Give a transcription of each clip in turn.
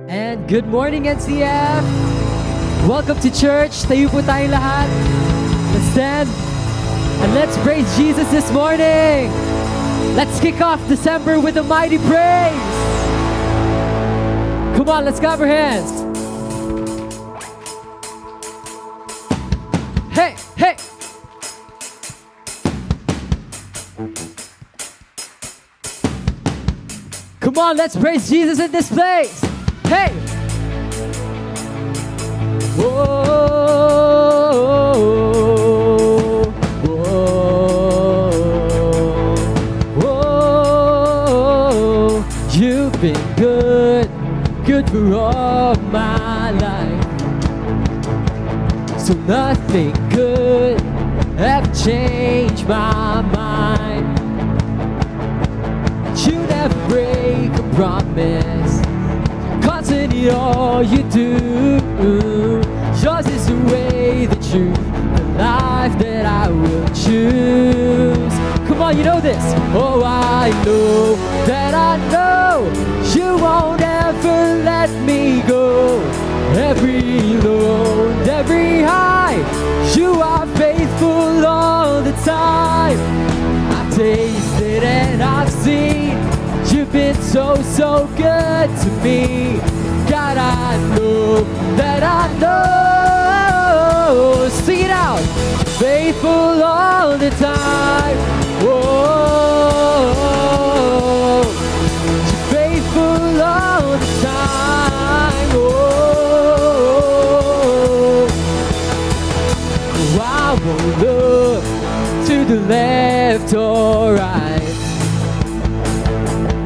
And good morning, NCF! Welcome to church. Tayo po tayong lahat. Let's stand and let's praise Jesus this morning. Let's kick off December with a mighty praise. Come on, let's clap our hands. Hey, hey! Come on, let's praise Jesus in this place. Hey! Whoa, whoa, whoa. You've been good for all my life. So nothing could have changed my mind. You never break a promise, constant in all you do. Yours is the way, the truth, the life that I will choose. Come on, you know this. Oh, I know that I know you won't ever let me go. Every low and every high, you are faithful all the time. I've tasted and I've seen, you've been so good to me. God, I know that I know. Sing it out. Faithful all the time. Whoa. Faithful all the time. Whoa. I won't look to the left or right,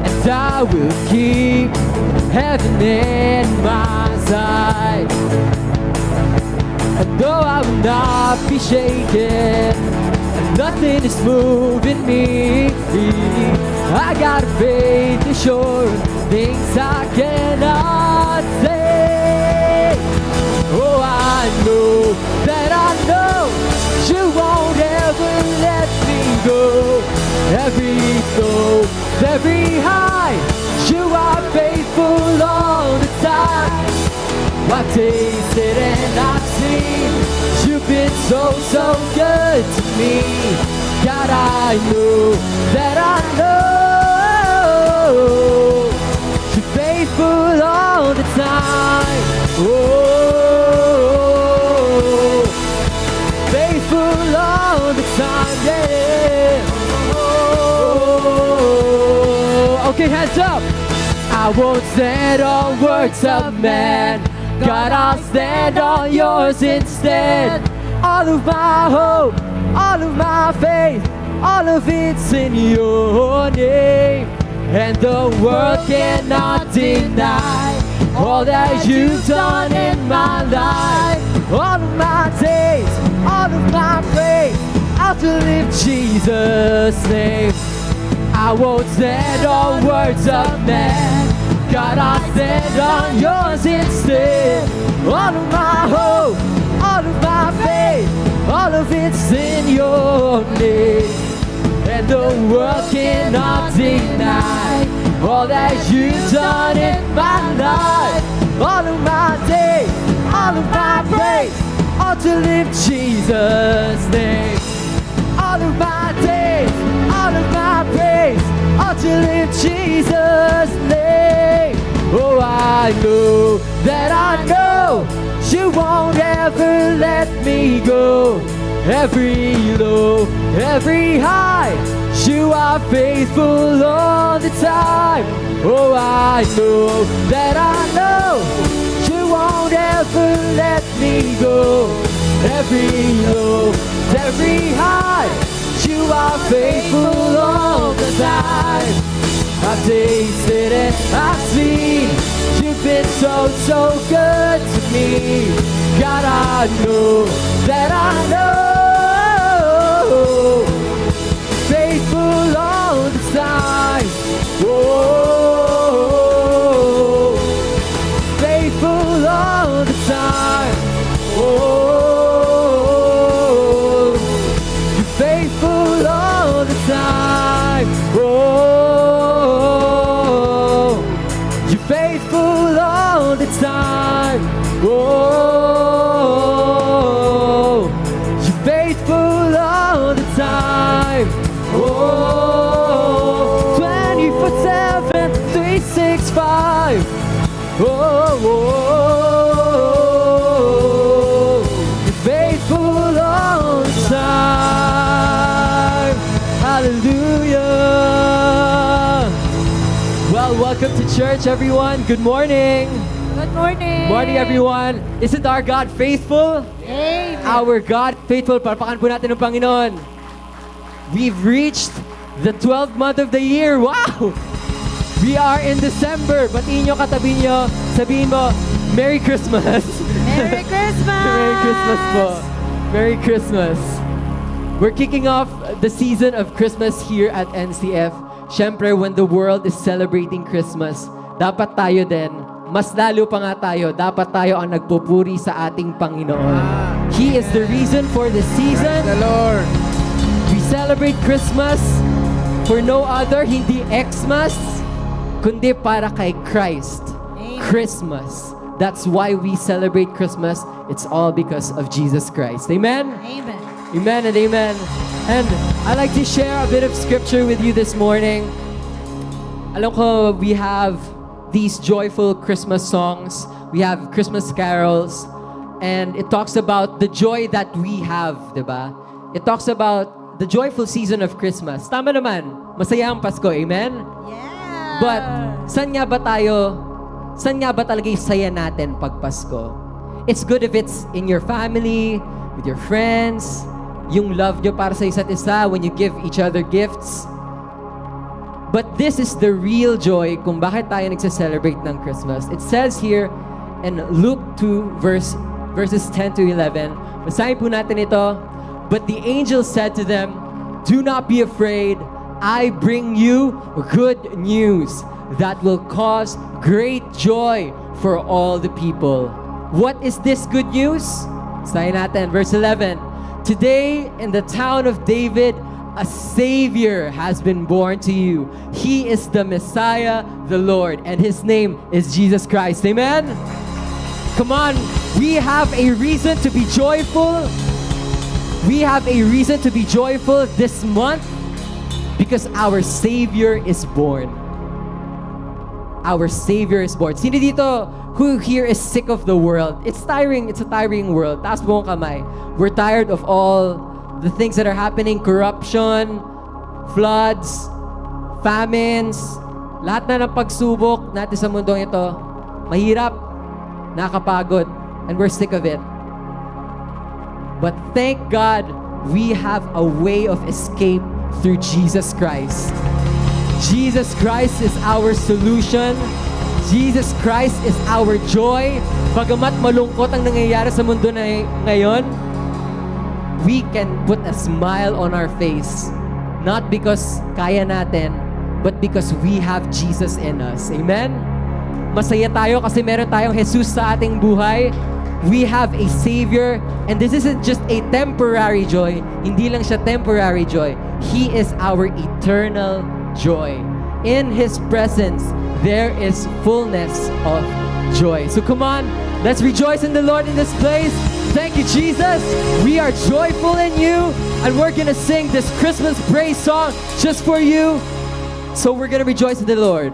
and I will keep heaven in my sight. And though I will not be shaken, and nothing is moving me, I got faith assured, things I cannot say. Oh, I know that I know you won't ever let me go. Every low, every high, you are faithful all the time. I've tasted and I've seen, you've been so good to me. God, I know that I know you're faithful all the time. Oh, faithful all the time, yeah. Oh, okay, hands up. I won't stand on words of man, God, I'll stand on yours instead. All of my hope, all of my faith, all of it's in your name. And the world cannot deny all that you've done in my life. All of my days, all of my praise, I'll live Jesus' name. I won't stand on words of man, God, I'll stand on yours instead. All of my hope, all of my faith, all of it's in your name. And the world cannot deny all that you've done in my life. All of my days, all of my praise, all to live Jesus' name. All of my days, all of my praise, all to live Jesus' name. Oh, I know that I know you won't ever let me go. Every low, every high, you are faithful all the time. Oh, I know that I know you won't ever let me go. Every low, every high, you are faithful all the time. I've tasted and I've seen, you've been so good to me. God, I know that I know, faithful all the time. Oh, faithful all the time. Oh, you're faithful all the time. Oh, faithful all the time. Oh, you're faithful all the time. Oh, 24/7, 365. Oh, you're faithful all the time. Hallelujah. Well, welcome to church, everyone. Good morning. Good morning. Morning, everyone. Isn't our God faithful? Amen. Our God faithful. Palpakan po natin ng Panginoon. We've reached the 12th month of the year. Wow! We are in December. Batiin nyo katabi nyo. Sabihin mo, Merry Christmas. Merry Christmas. Merry Christmas po. Merry Christmas. We're kicking off the season of Christmas here at NCF. Siyempre, when the world is celebrating Christmas, dapat tayo din, mas lalo pa nga tayo, dapat tayo ang nagpupuri sa ating Panginoon. He is the reason for the season. The Lord. We celebrate Christmas for no other, hindi Xmas, kundi para kay Christ. Amen. Christmas. That's why we celebrate Christmas. It's all because of Jesus Christ. Amen? Amen. Amen and amen. And I'd like to share a bit of scripture with you this morning. Alam ko, we have these joyful Christmas songs. We have Christmas carols. And it talks about the joy that we have, diba? It talks about the joyful season of Christmas. Tama naman. Masaya ang Pasko. Amen? Yeah. But, saan nga ba talaga yung saya natin pag Pasko? It's good if it's in your family, with your friends, yung love nyo para sa isa't isa when you give each other gifts. But this is the real joy kung bakit tayo nagse-celebrate ng Christmas. It says here in Luke 2 verses 10 to 11. Basahin po natin ito. But the angel said to them, "Do not be afraid. I bring you good news that will cause great joy for all the people." What is this good news? Basahin natin, verse 11. Today in the town of David, a Savior has been born to you. He is the Messiah, the Lord, and His name is Jesus Christ. Amen? Come on, we have a reason to be joyful. We have a reason to be joyful this month because our Savior is born. Our Savior is born. Sino dito who here is sick of the world? It's tiring. It's a tiring world. Taas mo ang kamay. We're tired of all the things that are happening. Corruption, floods, famines, lahat na ng pagsubok natin sa mundong ito. Mahirap, nakakapagod, and we're sick of it. But thank God, we have a way of escape through Jesus Christ. Jesus Christ is our solution. Jesus Christ is our joy. Bagamat malungkot ang nangyayari sa mundo na ngayon, we can put a smile on our face. Not because kaya natin, but because we have Jesus in us. Amen? Masaya tayo kasi meron tayong Jesus sa ating buhay. We have a Savior, and this isn't just a temporary joy. Hindi lang siya temporary joy. He is our eternal joy. In His presence, there is fullness of joy. So come on, let's rejoice in the Lord in this place. Thank you, Jesus. We are joyful in you, and we're gonna sing this Christmas praise song just for you. So we're gonna rejoice in the Lord.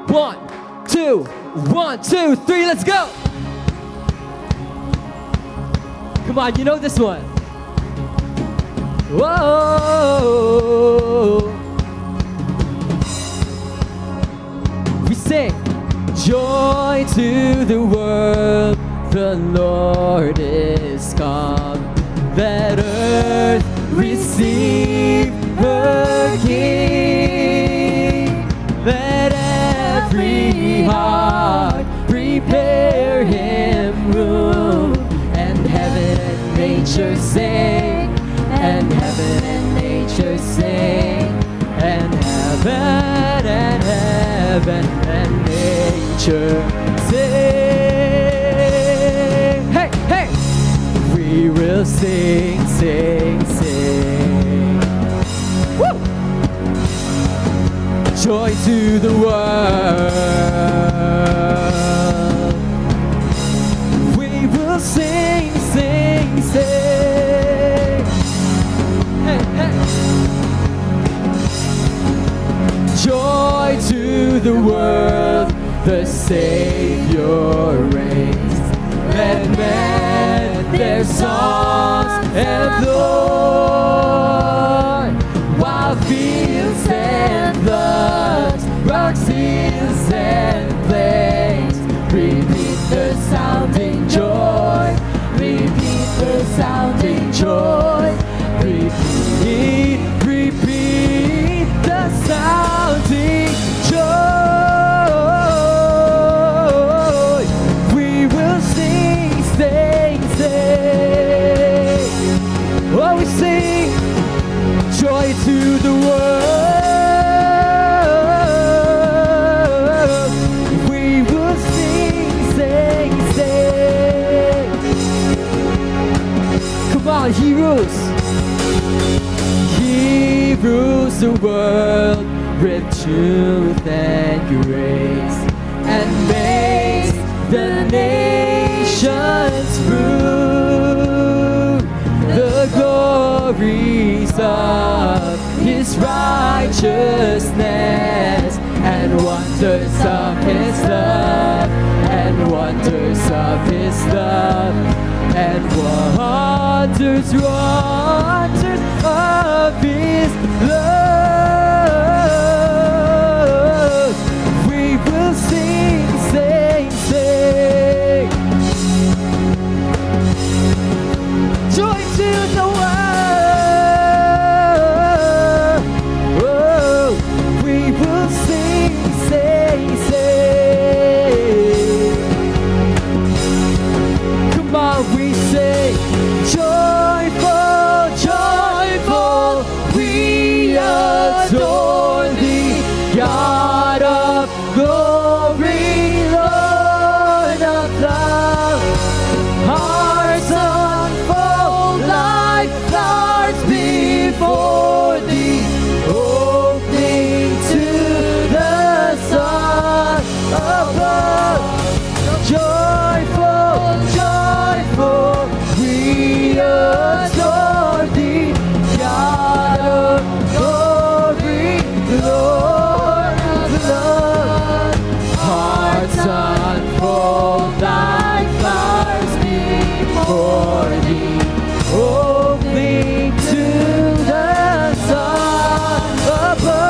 1, 2, 1, 2, 3, let's go! Come on, you know this one. Whoa! We sing, joy to the world, the Lord is come. Let earth receive her King. Let every heart prepare Him room, and heaven and nature sing, and heaven and nature sing, and heaven and nature sing. Hey, hey! We will sing, sing, sing. Woo! joy to the world. We will sing, sing, sing. Hey, hey. Joy to the world, the Savior reigns. Let men their songs employ, while fields and floods, rocks, hills and plains repeat the sounding joy, repeat the sounding joy, repeat, repeat the sounding joy. We will sing, sing, sing. Oh, we sing joy to the world. We will sing, sing, sing. Come on, He rules. He rules the world with truth and grace, and makes the nations prove the glories of His righteousness, and wonders of His love, and wonders of His love, and wonders, wonders of His love. We will sing, sing, sing. Joy to the world. Oh, we will sing, sing, sing. Come on, we say, joyful, joyful, we adore Thee, God of glory, Lord of love. Hearts unfold like flowers before Thee, opening to the sun above. Joyful, joyful, we adore Thee, God of glory, Lord of love. Hearts unfold like flowers before Thee, opening to the sun above.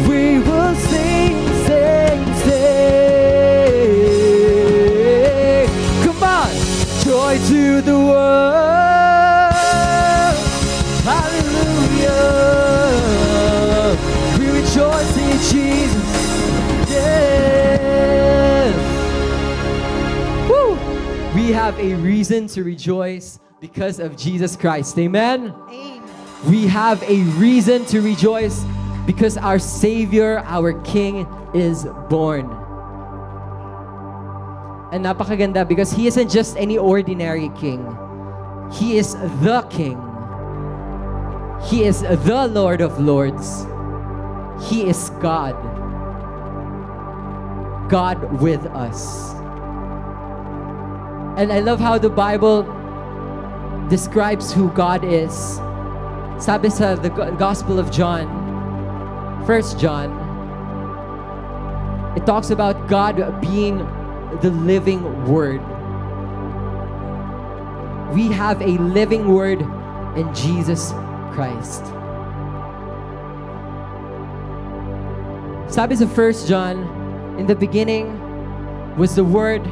We will sing, sing, sing. Come on, joy to the world. Hallelujah. We rejoice in Jesus. Yeah. Woo. We have a reason to rejoice because of Jesus Christ. Amen. Amen. We have a reason to rejoice because our Savior, our King, is born. And napakaganda because He isn't just any ordinary King. He is the King. He is the Lord of Lords. He is God. God with us. And I love how the Bible describes who God is. Sabi sa the Gospel of John, 1 John, it talks about God being the living Word. We have a living Word in Jesus Christ. Sabi sa 1 John, in the beginning was the Word,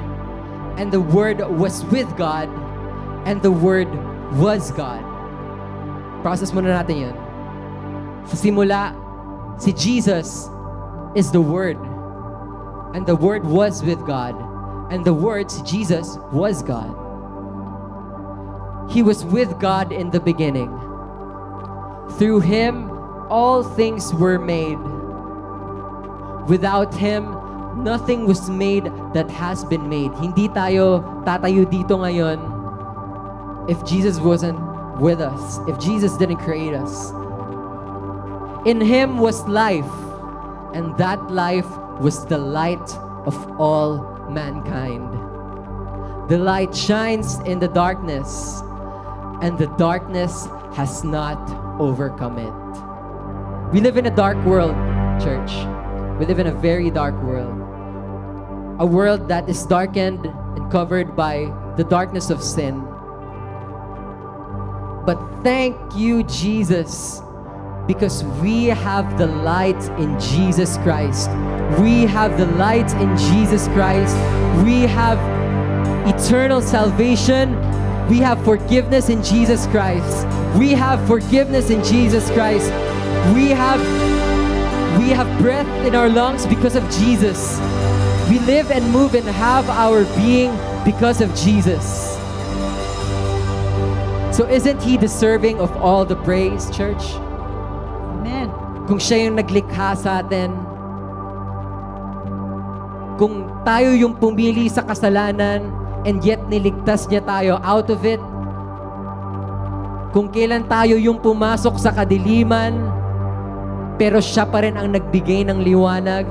and the Word was with God, and the Word was God. Process muna natin yun. Sa simula, si Jesus is the Word, and the Word was with God, and the Word, si Jesus, was God. He was with God in the beginning. Through Him, all things were made. Without Him, nothing was made that has been made. Hindi tayo tatayo dito ngayon if Jesus wasn't with us, if Jesus didn't create us. In him was life, and that life was the light of all mankind. The light shines in the darkness, and the darkness has not overcome it. We live in a dark world, church. We live in a very dark world. A world that is darkened and covered by the darkness of sin. But thank you, Jesus, because we have the light in Jesus Christ. We have the light in Jesus Christ. We have eternal salvation. We have forgiveness in Jesus Christ. We have forgiveness in Jesus Christ. We have breath in our lungs because of Jesus. We live and move and have our being because of Jesus. So isn't He deserving of all the praise, church? Amen. Kung siya yung naglikha sa atin, kung tayo yung pumili sa kasalanan and yet niligtas niya tayo out of it, kung kailan tayo yung pumasok sa kadiliman pero siya pa rin ang nagbigay ng liwanag,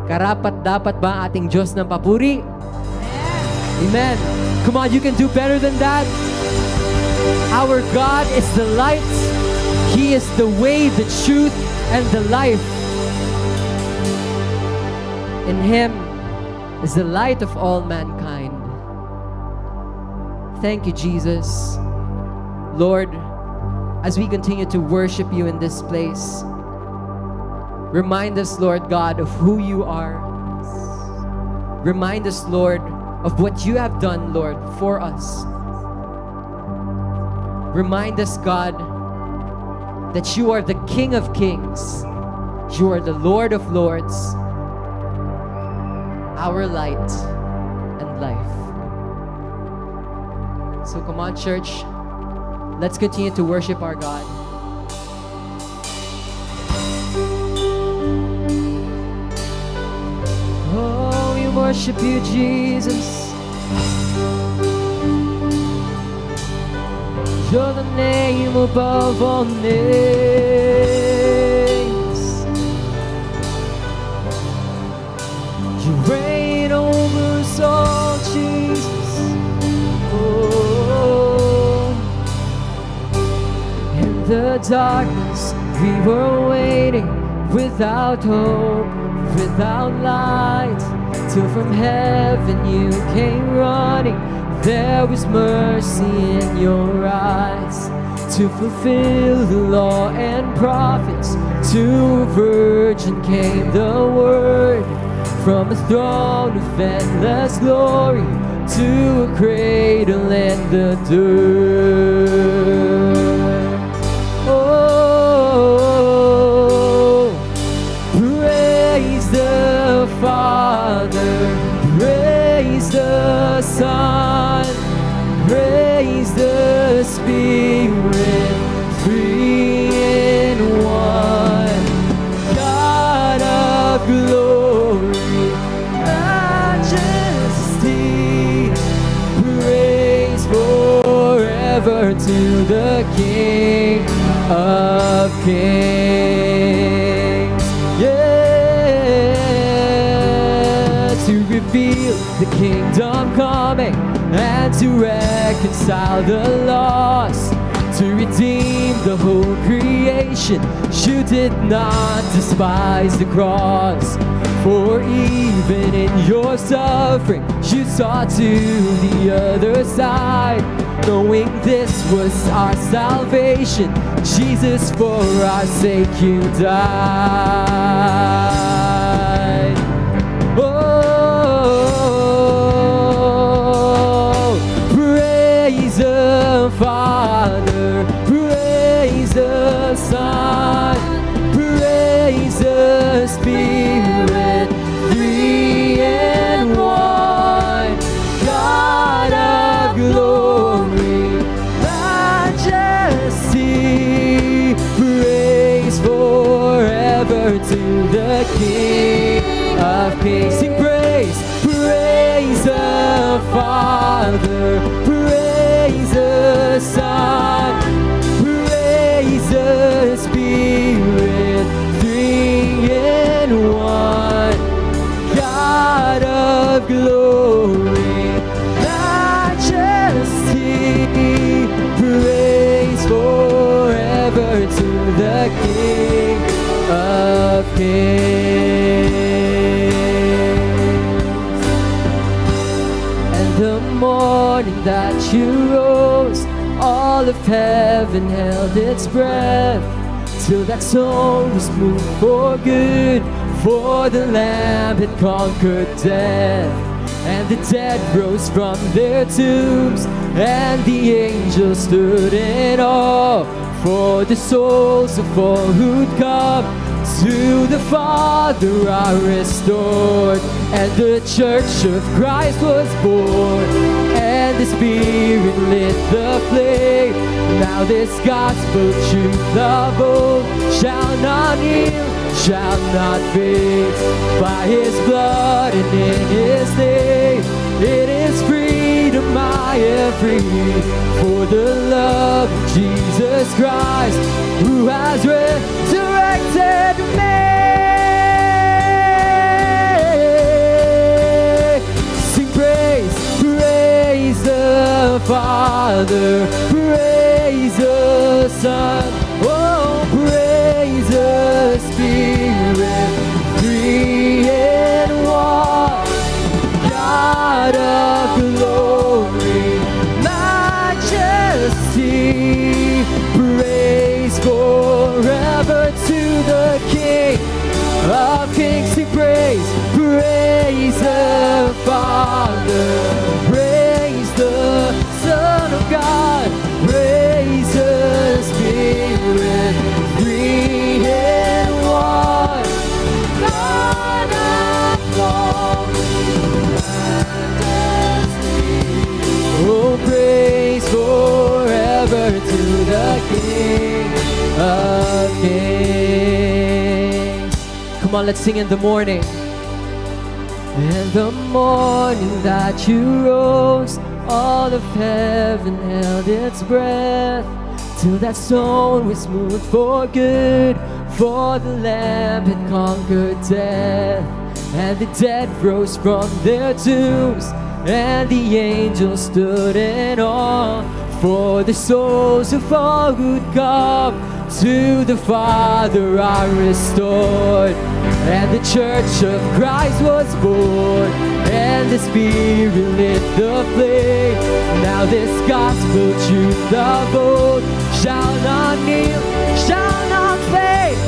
karapat-dapat ba ang ating Diyos ng papuri? Amen. Come on, you can do better than that. Our God is the light. He is the way, the truth, and the life. In Him is the light of all mankind. Thank you, Jesus. Lord, as we continue to worship you in this place, remind us, Lord God, of who you are. Remind us, Lord, of what you have done, Lord, for us. Remind us, God, that you are the King of Kings. You are the Lord of Lords, our light and life. So come on, church. Let's continue to worship our God. Oh, we worship you, Jesus. You're the name above all names. You reign over us all, Jesus. Oh, in the darkness we were waiting, without hope, without light, till from heaven you came running. There was mercy in your eyes to fulfill the law and prophets. To a virgin came the word, from a throne of endless glory to a cradle in the dirt. Oh, praise the Father, praise the Son, praise the Spirit, three in one. God of glory, majesty, praise forever to the King of Kings. Yeah, to reveal the kingdom coming and to reconcile the lost, to redeem the whole creation. You did not despise the cross, for even in your suffering you saw to the other side. Knowing this was our salvation, Jesus, for our sake you died. Oh, praise the Father, praise the Son, praise the Spirit, three in one. God of glory, majesty, praise forever to the King of Kings. Sing praise, praise the Father, praise the Son, praise the Spirit, King of Kings. And the morning that you rose, all of heaven held its breath, till that soul was moved for good, for the Lamb had conquered death. And the dead rose from their tombs, and the angels stood in awe, for the souls of all who'd come to the Father are restored. And the church of Christ was born, and the Spirit lit the flame. Now this gospel truth of old shall not kneel, shall not fade. By His blood and in His name, it is freedom I am free. For the love of Jesus Christ, who has resurrected me. Sing praise, praise the Father, praise the Son, oh praise the Spirit, three in one, God of glory, majesty, praise forever to the King of Kings. Sing praise, praise the Father, praise the Son of God, praise the Spirit, three in one, God of glory, majesty. Oh, praise forever to the King of Kings. Come on, let's sing in the morning. In the morning that you rose, all of heaven held its breath, till that soul was moved for good, for the Lamb had conquered death. And the dead rose from their tombs, and the angels stood in awe, for the souls of all who'd come to the Father are restored. And the church of Christ was born, and the Spirit lit the flame. Now this gospel truth of old shall not kneel, shall not fade.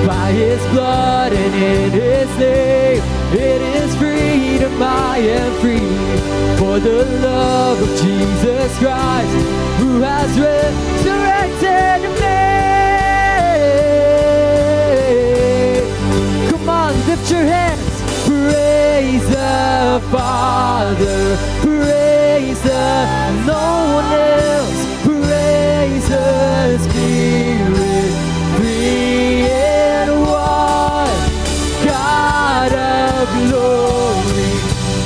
By His blood and in His name, it is freedom I am free. For the love of Jesus Christ, who has resurrected me. Come on, lift your hands. Praise the Father, praise the no one else, praise the Spirit, three in one, God of glory,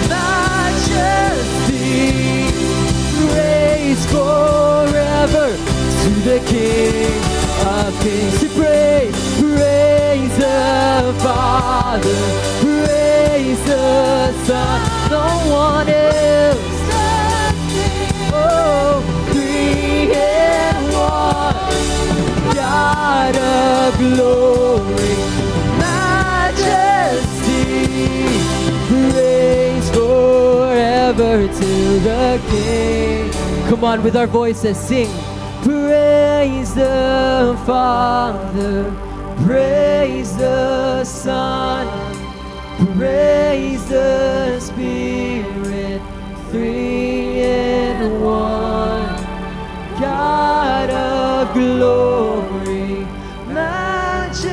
majesty, praise forever to the King of Kings. Praise, praise the Father, praise the Son, no one else. Oh, three in one, God of glory, majesty, praise forever to the King. Come on, with our voices, sing. Praise the Father, praise the Son, praise the Spirit, three in one, God of glory, majesty,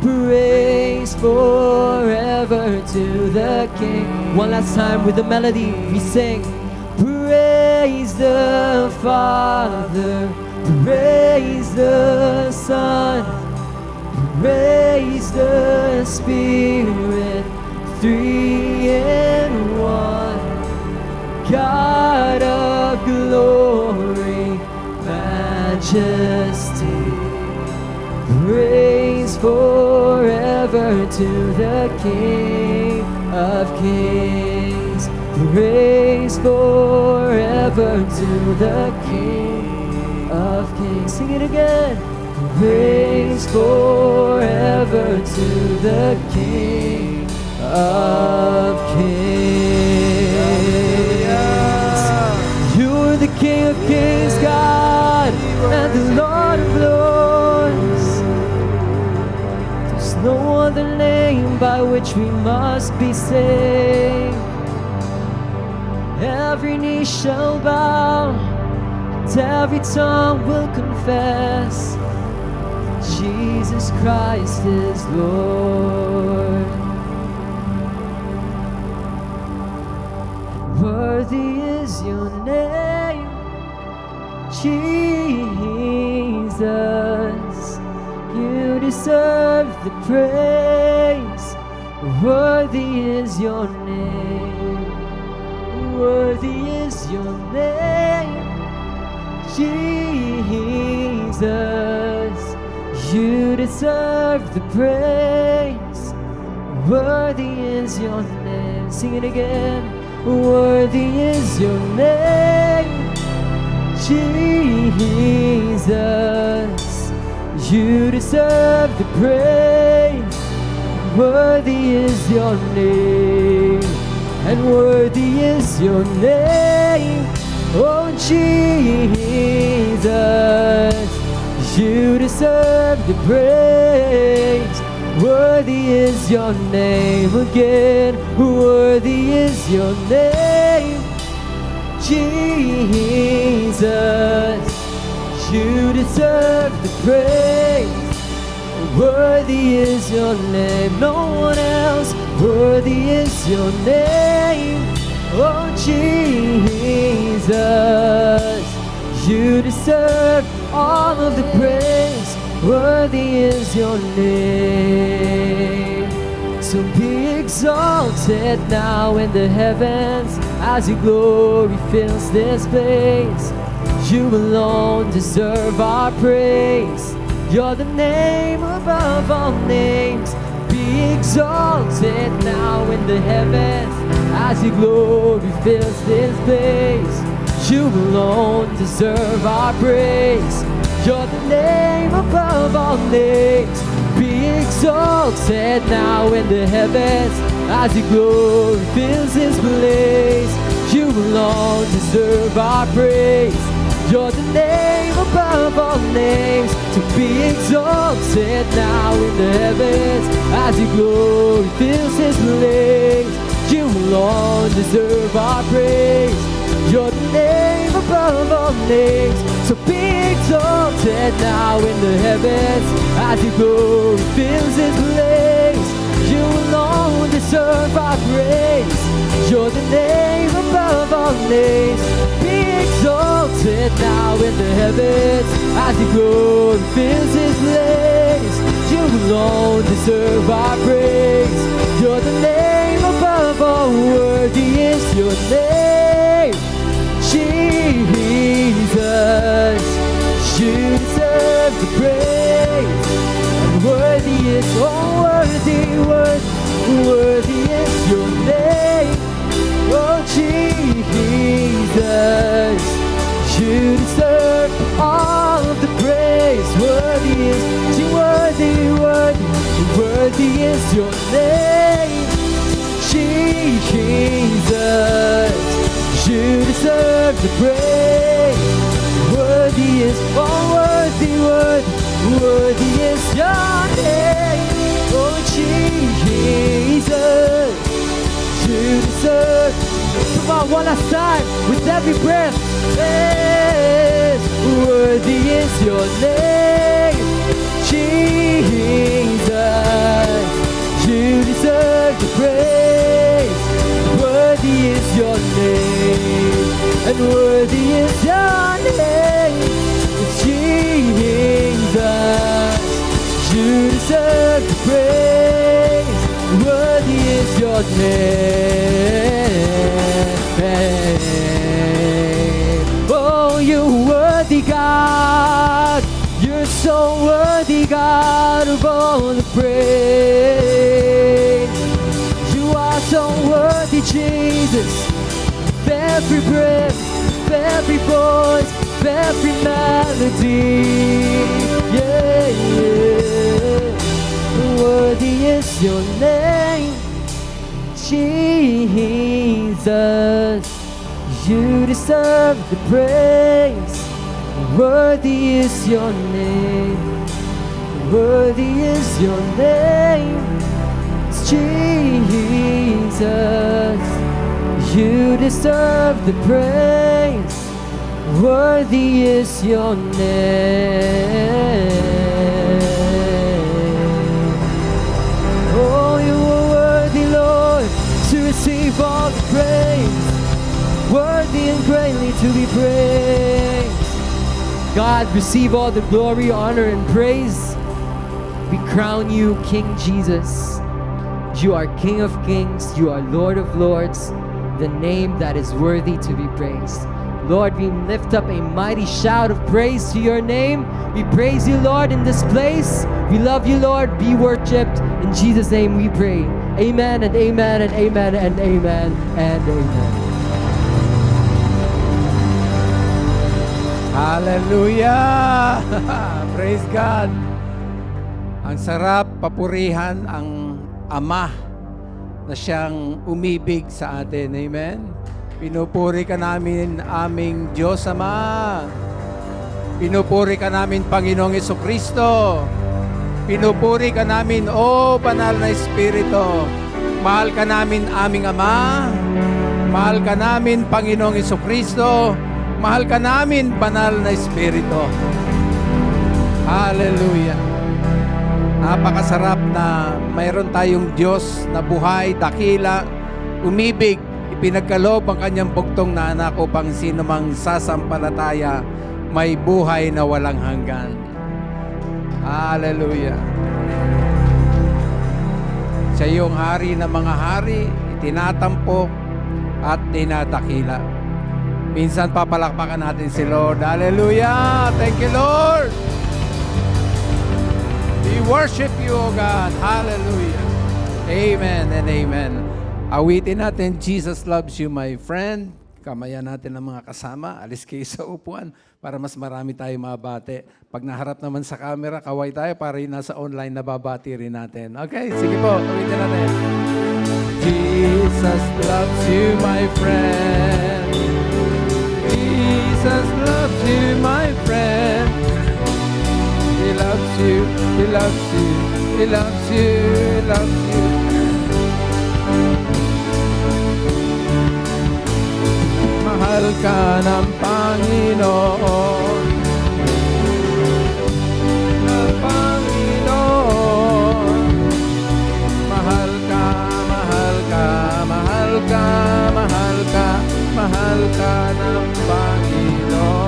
praise forever to the King. One last time with the melody we sing. Praise the Father, praise the Son, praise the Spirit, three in one, God of glory, majesty, praise forever to the King of Kings, praise forever to the King of of Kings. Sing it again. Praise forever to the King of Kings. You're the King of Kings, God, and the Lord of Lords. There's no other name by which we must be saved. Every knee shall bow, and every tongue will confess Jesus Christ is Lord. Worthy is your name, Jesus. You deserve the praise. Worthy is your name. Worthy is your name, Jesus. You deserve the praise. Worthy is your name. Sing it again. Worthy is your name, Jesus. You deserve the praise. Worthy is your name, and worthy is your name, oh Jesus. You deserve the praise. Worthy is your name again. Worthy is your name, Jesus. You deserve the praise. Worthy is your name, no one else. Worthy is your name, oh Jesus. You deserve all of the praise. Worthy is your name. So be exalted now in the heavens as your glory fills this place. You alone deserve our praise. You're the name above all names. Be exalted now in the heavens as your glory fills this place. You alone deserve our praise. You're the name above all names. Be exalted now in the heavens as your glory fills this place. You alone deserve our praise. You're the name above all names. To be exalted now in the heavens as your glory fills this place. You alone deserve our praise. You're the name above all names. So be exalted now in the heavens as your glory fills this place. You alone deserve our praise. You're the name above all names. Be exalted now in the heavens as your glory fills this place. You alone deserve our praise. You're the name above all. Worthy is your name, Jesus. You deserve the praise. And worthy is, oh worthy, worthy is your name, oh Jesus. You deserve all of the praise. Worthy is, worthy is your name, Jesus. You deserve the praise. Worthy is, oh worthy is your name, oh Jesus. You deserve. Come on, one last time with every breath. Yes. Worthy is your name, Jesus. You deserve the praise. Worthy is your name, and worthy is your name, Jesus. You deserve the praise. Worthy is your name. Oh, you're worthy, God. You're so worthy, God, of all the praise. You are so worthy, Jesus. Every breath, every voice, every melody. Yeah, yeah. Worthy is your name, Jesus. You deserve the praise. Worthy is your name. Worthy is your name, Jesus. You deserve the praise. Worthy is your name. Oh, you are worthy, Lord, to receive all the praise. Worthy and greatly to be praised. God, receive all the glory, honor, and praise. We crown you King Jesus. You are King of kings. You are Lord of lords. The name that is worthy to be praised. Lord, we lift up a mighty shout of praise to your name. We praise you, Lord, in this place. We love you, Lord. Be worshipped. In Jesus' name we pray. Amen and amen and amen and amen and amen. Hallelujah! Praise God! Ang sarap papurihan ang Ama na siyang umibig sa atin. Amen? Pinupuri ka namin aming Diyos Ama. Pinupuri ka namin Panginoong Jesucristo. Pinupuri ka namin, O Banal na Espiritu. Mahal ka namin aming Ama. Mahal ka namin Panginoong Jesucristo. Mahal ka namin, Banal na Espiritu. Hallelujah. Napakasarap na mayroon tayong Diyos na buhay, dakila, umibig, ipinagkaloob ang kanyang bugtong na anak upang sino mang sasampalataya may buhay na walang hanggan. Hallelujah. Siya yung hari ng mga hari, itinatampok at tinadakila. Minsan papalakpakan natin si Lord. Hallelujah! Thank you, Lord! We worship you, O God. Hallelujah! Amen and amen. Awitin natin, Jesus loves you, my friend. Kamayan natin ang mga kasama. Alis kayo sa upuan para mas marami tayo mabate. Pag naharap naman sa camera, kaway tayo para yung nasa online na babati rin natin. Okay, sige po. Awitin natin. Jesus loves you, my friend. Jesus loves you, my friend. He loves you, He loves you, He loves you, He loves you. Mahal ka ng Panginoon. Ng Panginoon. Mahal ka, mahal ka, mahal ka, mahal ka, mahal ka ng Panginoon.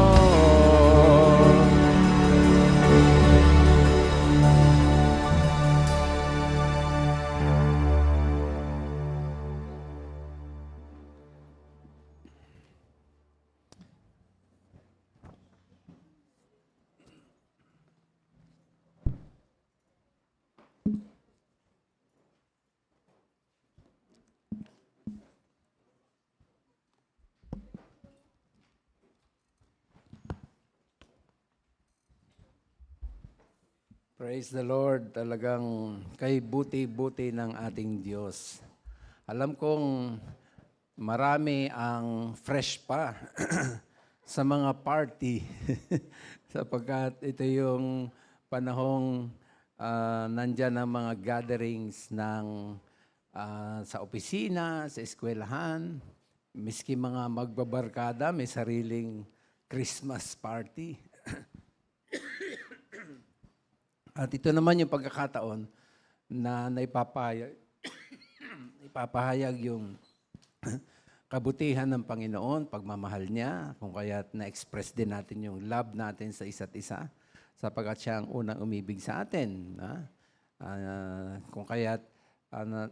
Praise the Lord. Talagang kay buti-buti ng ating Diyos. Alam kong marami ang fresh pa sa mga party sapagkat ito yung panahong nandyan ang mga gatherings ng sa opisina, sa eskwelahan, miski mga magbabarkada, may sariling Christmas party. At ito naman yung pagkakataon na ipapahayag yung kabutihan ng Panginoon, pagmamahal niya, kung kaya't na-express din natin yung love natin sa isa't isa, sapagkat siya ang unang umibig sa atin. Kung kaya't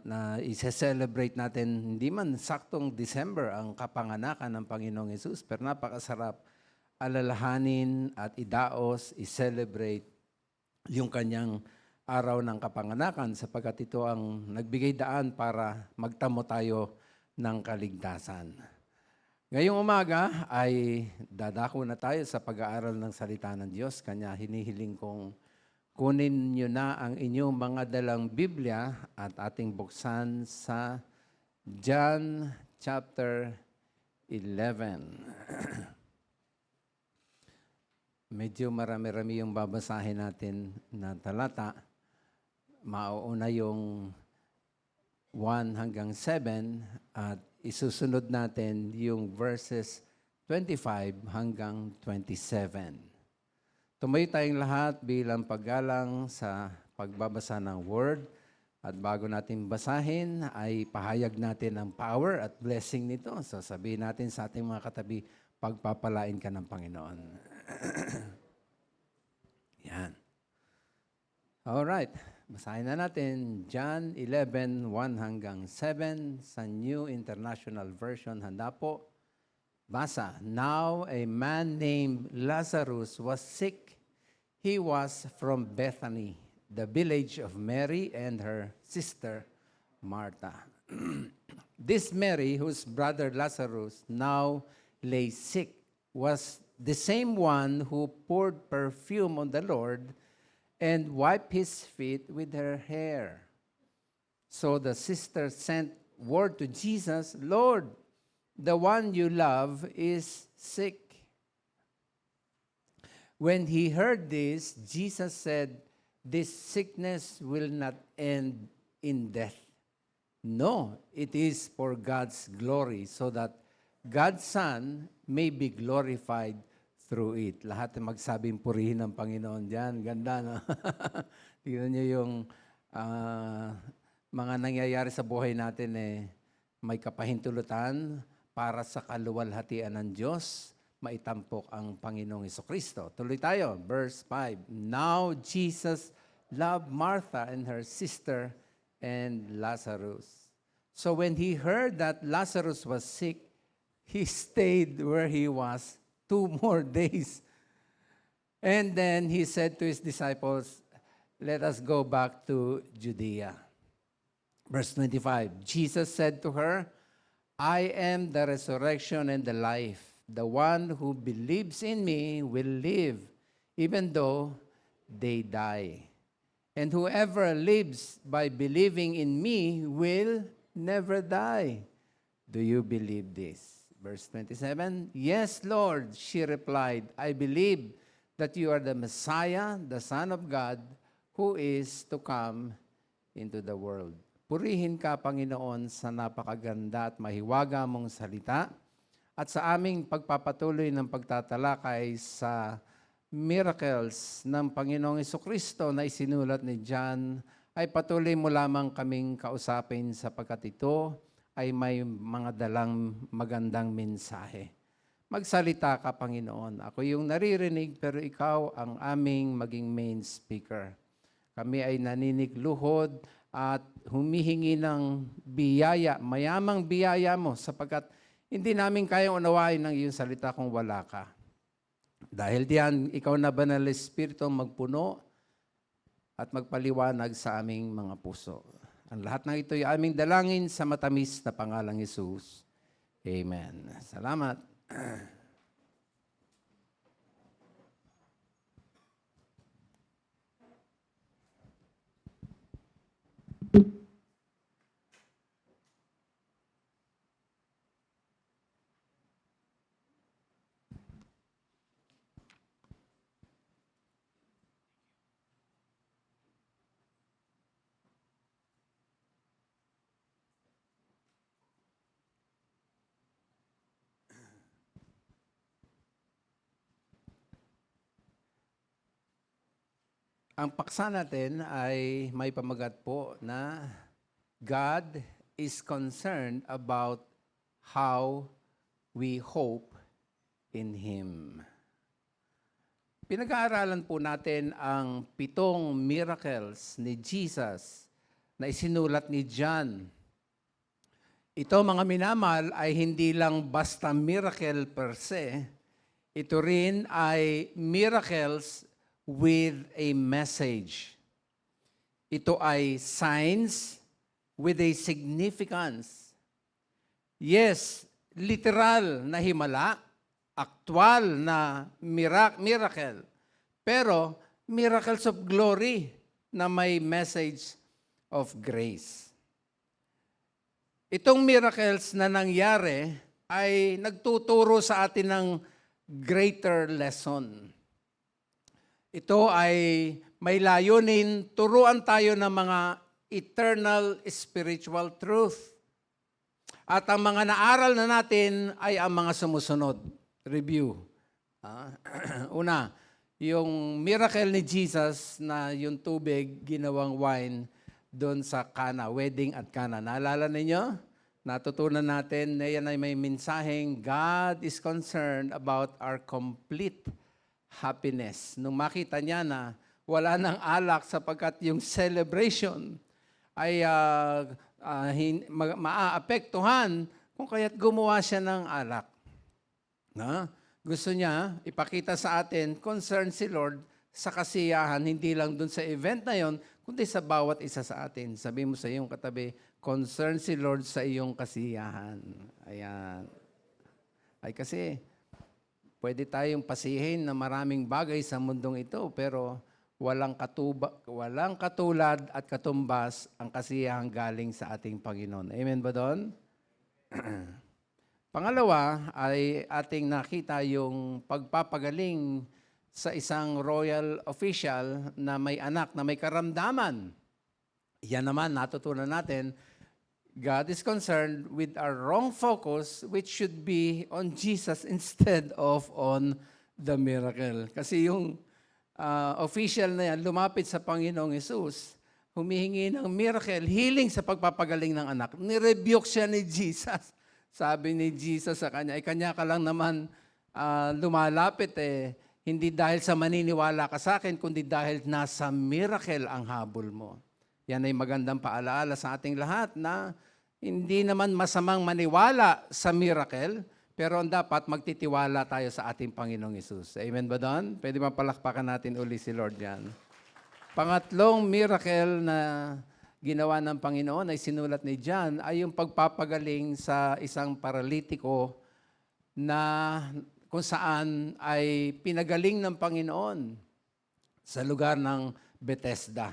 na i-celebrate natin, hindi man saktong December ang kapanganakan ng Panginoong Hesus, pero napakasarap alalahanin at idaos, i-celebrate yung kanyang araw ng kapanganakan sapagkat ito ang nagbigay daan para magtamo tayo ng kaligtasan. Ngayong umaga ay dadako na tayo sa pag-aaral ng salita ng Diyos. Kanya hinihiling kong kunin nyo na ang inyong mga dalang Biblia at ating buksan sa John chapter 11. Medyo marami-rami yung babasahin natin na talata. Mauuna yung 1 hanggang 7 at isusunod natin yung verses 25 hanggang 27. Tumayo tayong lahat bilang paggalang sa pagbabasa ng Word. At bago natin basahin, ay pahayag natin ang power at blessing nito. So sabihin natin sa ating mga katabi, pagpapalain ka ng Panginoon. Yan. Alright. Basahin na natin John 11, 1 hanggang 7 sa New International Version. Handa po. Basa. Now a man named Lazarus was sick. He was from Bethany, the village of Mary and her sister Martha. This Mary, whose brother Lazarus now lay sick, was the same one who poured perfume on the Lord and wiped his feet with her hair. So the sister sent word to Jesus, Lord, the one you love is sick. When he heard this, Jesus said, this sickness will not end in death. No, it is for God's glory, so that God's Son may be glorified through it. Lahat na magsabing purihin ng Panginoon dyan. Ganda, no? Tignan nyo yung mga nangyayari sa buhay natin may kapahintulutan para sa kaluwalhatian ng Diyos, maitampok ang Panginoong Hesukristo. Tuloy tayo, verse 5. Now Jesus loved Martha and her sister and Lazarus. So when he heard that Lazarus was sick, he stayed where he was 2 more days. And then he said to his disciples, let us go back to Judea. Verse 25, Jesus said to her, I am the resurrection and the life. The one who believes in me will live, even though they die. And whoever lives by believing in me will never die. Do you believe this? Verse 27, Yes, Lord, she replied, I believe that you are the Messiah, the Son of God, who is to come into the world. Purihin ka, Panginoon, sa napakaganda at mahiwaga mong salita at sa aming pagpapatuloy ng pagtatalakay sa miracles ng Panginoong Hesukristo na isinulat ni John, ay patuloy mo lamang kaming kausapin sapagkat ito ay may mga dalang magandang mensahe. Magsalita ka, Panginoon. Ako yung naririnig, pero ikaw ang aming maging main speaker. Kami ay naninigluhod at humihingi ng biyaya, mayamang biyaya mo, sapagkat hindi namin kayang unawain ng iyong salita kung wala ka. Dahil diyan, ikaw na Banal na Espiritu magpuno at magpaliwanag sa aming mga puso. Ang lahat ng ito ay aming dalangin sa matamis na pangalang Jesus. Amen. Salamat. Ang paksa natin ay may pamagat po na God is concerned about how we hope in Him. Pinag-aaralan po natin ang 7 miracles ni Jesus na isinulat ni John. Ito, mga minamahal, ay hindi lang basta miracle per se. Ito rin ay miracles with a message. Ito ay signs with a significance. Yes, literal na himala, aktwal na miracle, pero miracles of glory na may message of grace. Itong miracles na nangyari ay nagtuturo sa atin ng greater lesson. Ito ay may layunin, turuan tayo ng mga eternal spiritual truth. At ang mga naaral na natin ay ang mga sumusunod. Review. Una, yung miracle ni Jesus na yung tubig ginawang wine doon sa Cana, wedding at Cana. Naalala ninyo? Natutunan natin na yan ay may mensaheng God is concerned about our complete happiness. Nung makita niya na wala nang alak sapagkat yung celebration ay maaapektuhan kung kaya't gumawa siya ng alak. Gusto niya ipakita sa atin, concern si Lord sa kasiyahan, hindi lang dun sa event na yon, kundi sa bawat isa sa atin. Sabi mo sa iyong katabi, concern si Lord sa iyong kasiyahan. Ayan. Ay kasi, pwede tayong pasihin na maraming bagay sa mundong ito, pero walang katulad at katumbas ang kasiyahan galing sa ating Panginoon. Amen ba doon? Pangalawa ay ating nakita yung pagpapagaling sa isang royal official na may anak na may karamdaman. Yan naman, natutunan natin, God is concerned with our wrong focus, which should be on Jesus instead of on the miracle. Kasi yung official na yan, lumapit sa Panginoong Hesus, humihingi ng miracle, healing sa pagpapagaling ng anak. Nirebuke siya ni Jesus. Sabi ni Jesus sa kanya, ay kanya ka lang naman lumalapit hindi dahil sa maniniwala ka sa akin, kundi dahil nasa miracle ang habol mo. Yan ay magandang paalaala sa ating lahat na hindi naman masamang maniwala sa miracle, pero dapat magtitiwala tayo sa ating Panginoong Hesus. Amen ba doon? Pwede mapalakpakan natin uli si Lord yan. Pangatlong miracle na ginawa ng Panginoon ay sinulat ni John ay yung pagpapagaling sa isang paralitiko na kung saan ay pinagaling ng Panginoon sa lugar ng Bethesda.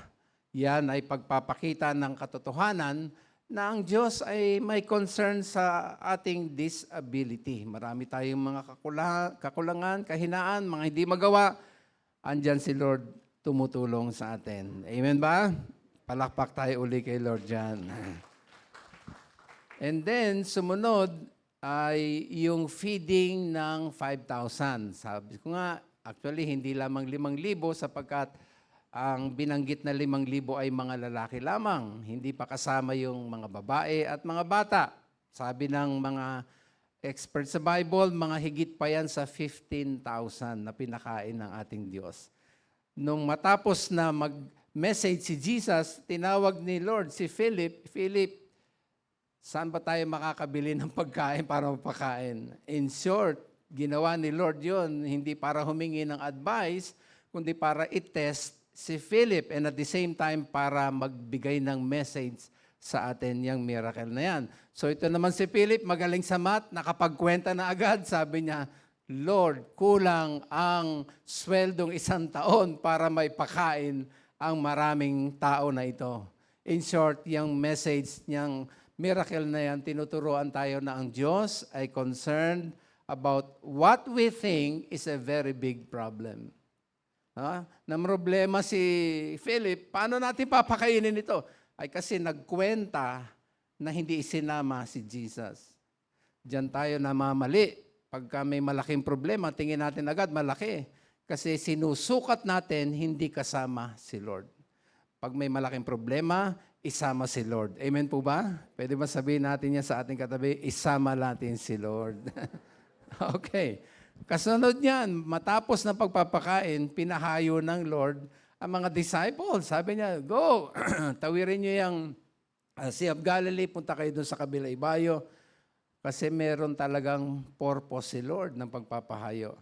Yan ay pagpapakita ng katotohanan na ang Diyos ay may concern sa ating disability. Marami tayong mga kakulangan, kahinaan, mga hindi magawa. Andyan si Lord tumutulong sa atin. Amen ba? Palakpak tayo uli kay Lord dyan. And then, sumunod ay yung feeding ng 5,000. Sabi ko nga, actually, hindi lamang 5,000 sapagkat ang binanggit na 5,000 ay mga lalaki lamang. Hindi pa kasama yung mga babae at mga bata. Sabi ng mga experts sa Bible, mga higit pa yan sa 15,000 na pinakain ng ating Diyos. Nung matapos na mag-message si Jesus, tinawag ni Lord si Philip, saan ba tayo makakabili ng pagkain para mapakain? In short, ginawa ni Lord yon hindi para humingi ng advice, kundi para i-test si Philip and at the same time para magbigay ng message sa atin yung miracle na yan. So ito naman si Philip, magaling sa math, nakapagkwenta na agad, sabi niya, Lord, kulang ang sweldong 1 taon para may pakain ang maraming tao na ito. In short, yung message niyang miracle na yan, tinuturuan tayo na ang Diyos ay concerned about what we think is a very big problem. Na problema si Philip, paano natin papakainin ito? Ay kasi nagkwenta na hindi isinama si Jesus. Diyan tayo namamali. Pagka may malaking problema, tingin natin agad malaki. Kasi sinusukat natin, hindi kasama si Lord. Pag may malaking problema, isama si Lord. Amen po ba? Pwede ba sabihin natin yan sa ating katabi, isama natin si Lord. Okay. Kasunod niyan, matapos ng pagpapakain, pinahayo ng Lord ang mga disciples. Sabi niya, go, tawirin niyo yung Sea of Galilee, punta kayo doon sa kabila ibayo. Kasi meron talagang purpose si Lord ng pagpapahayo.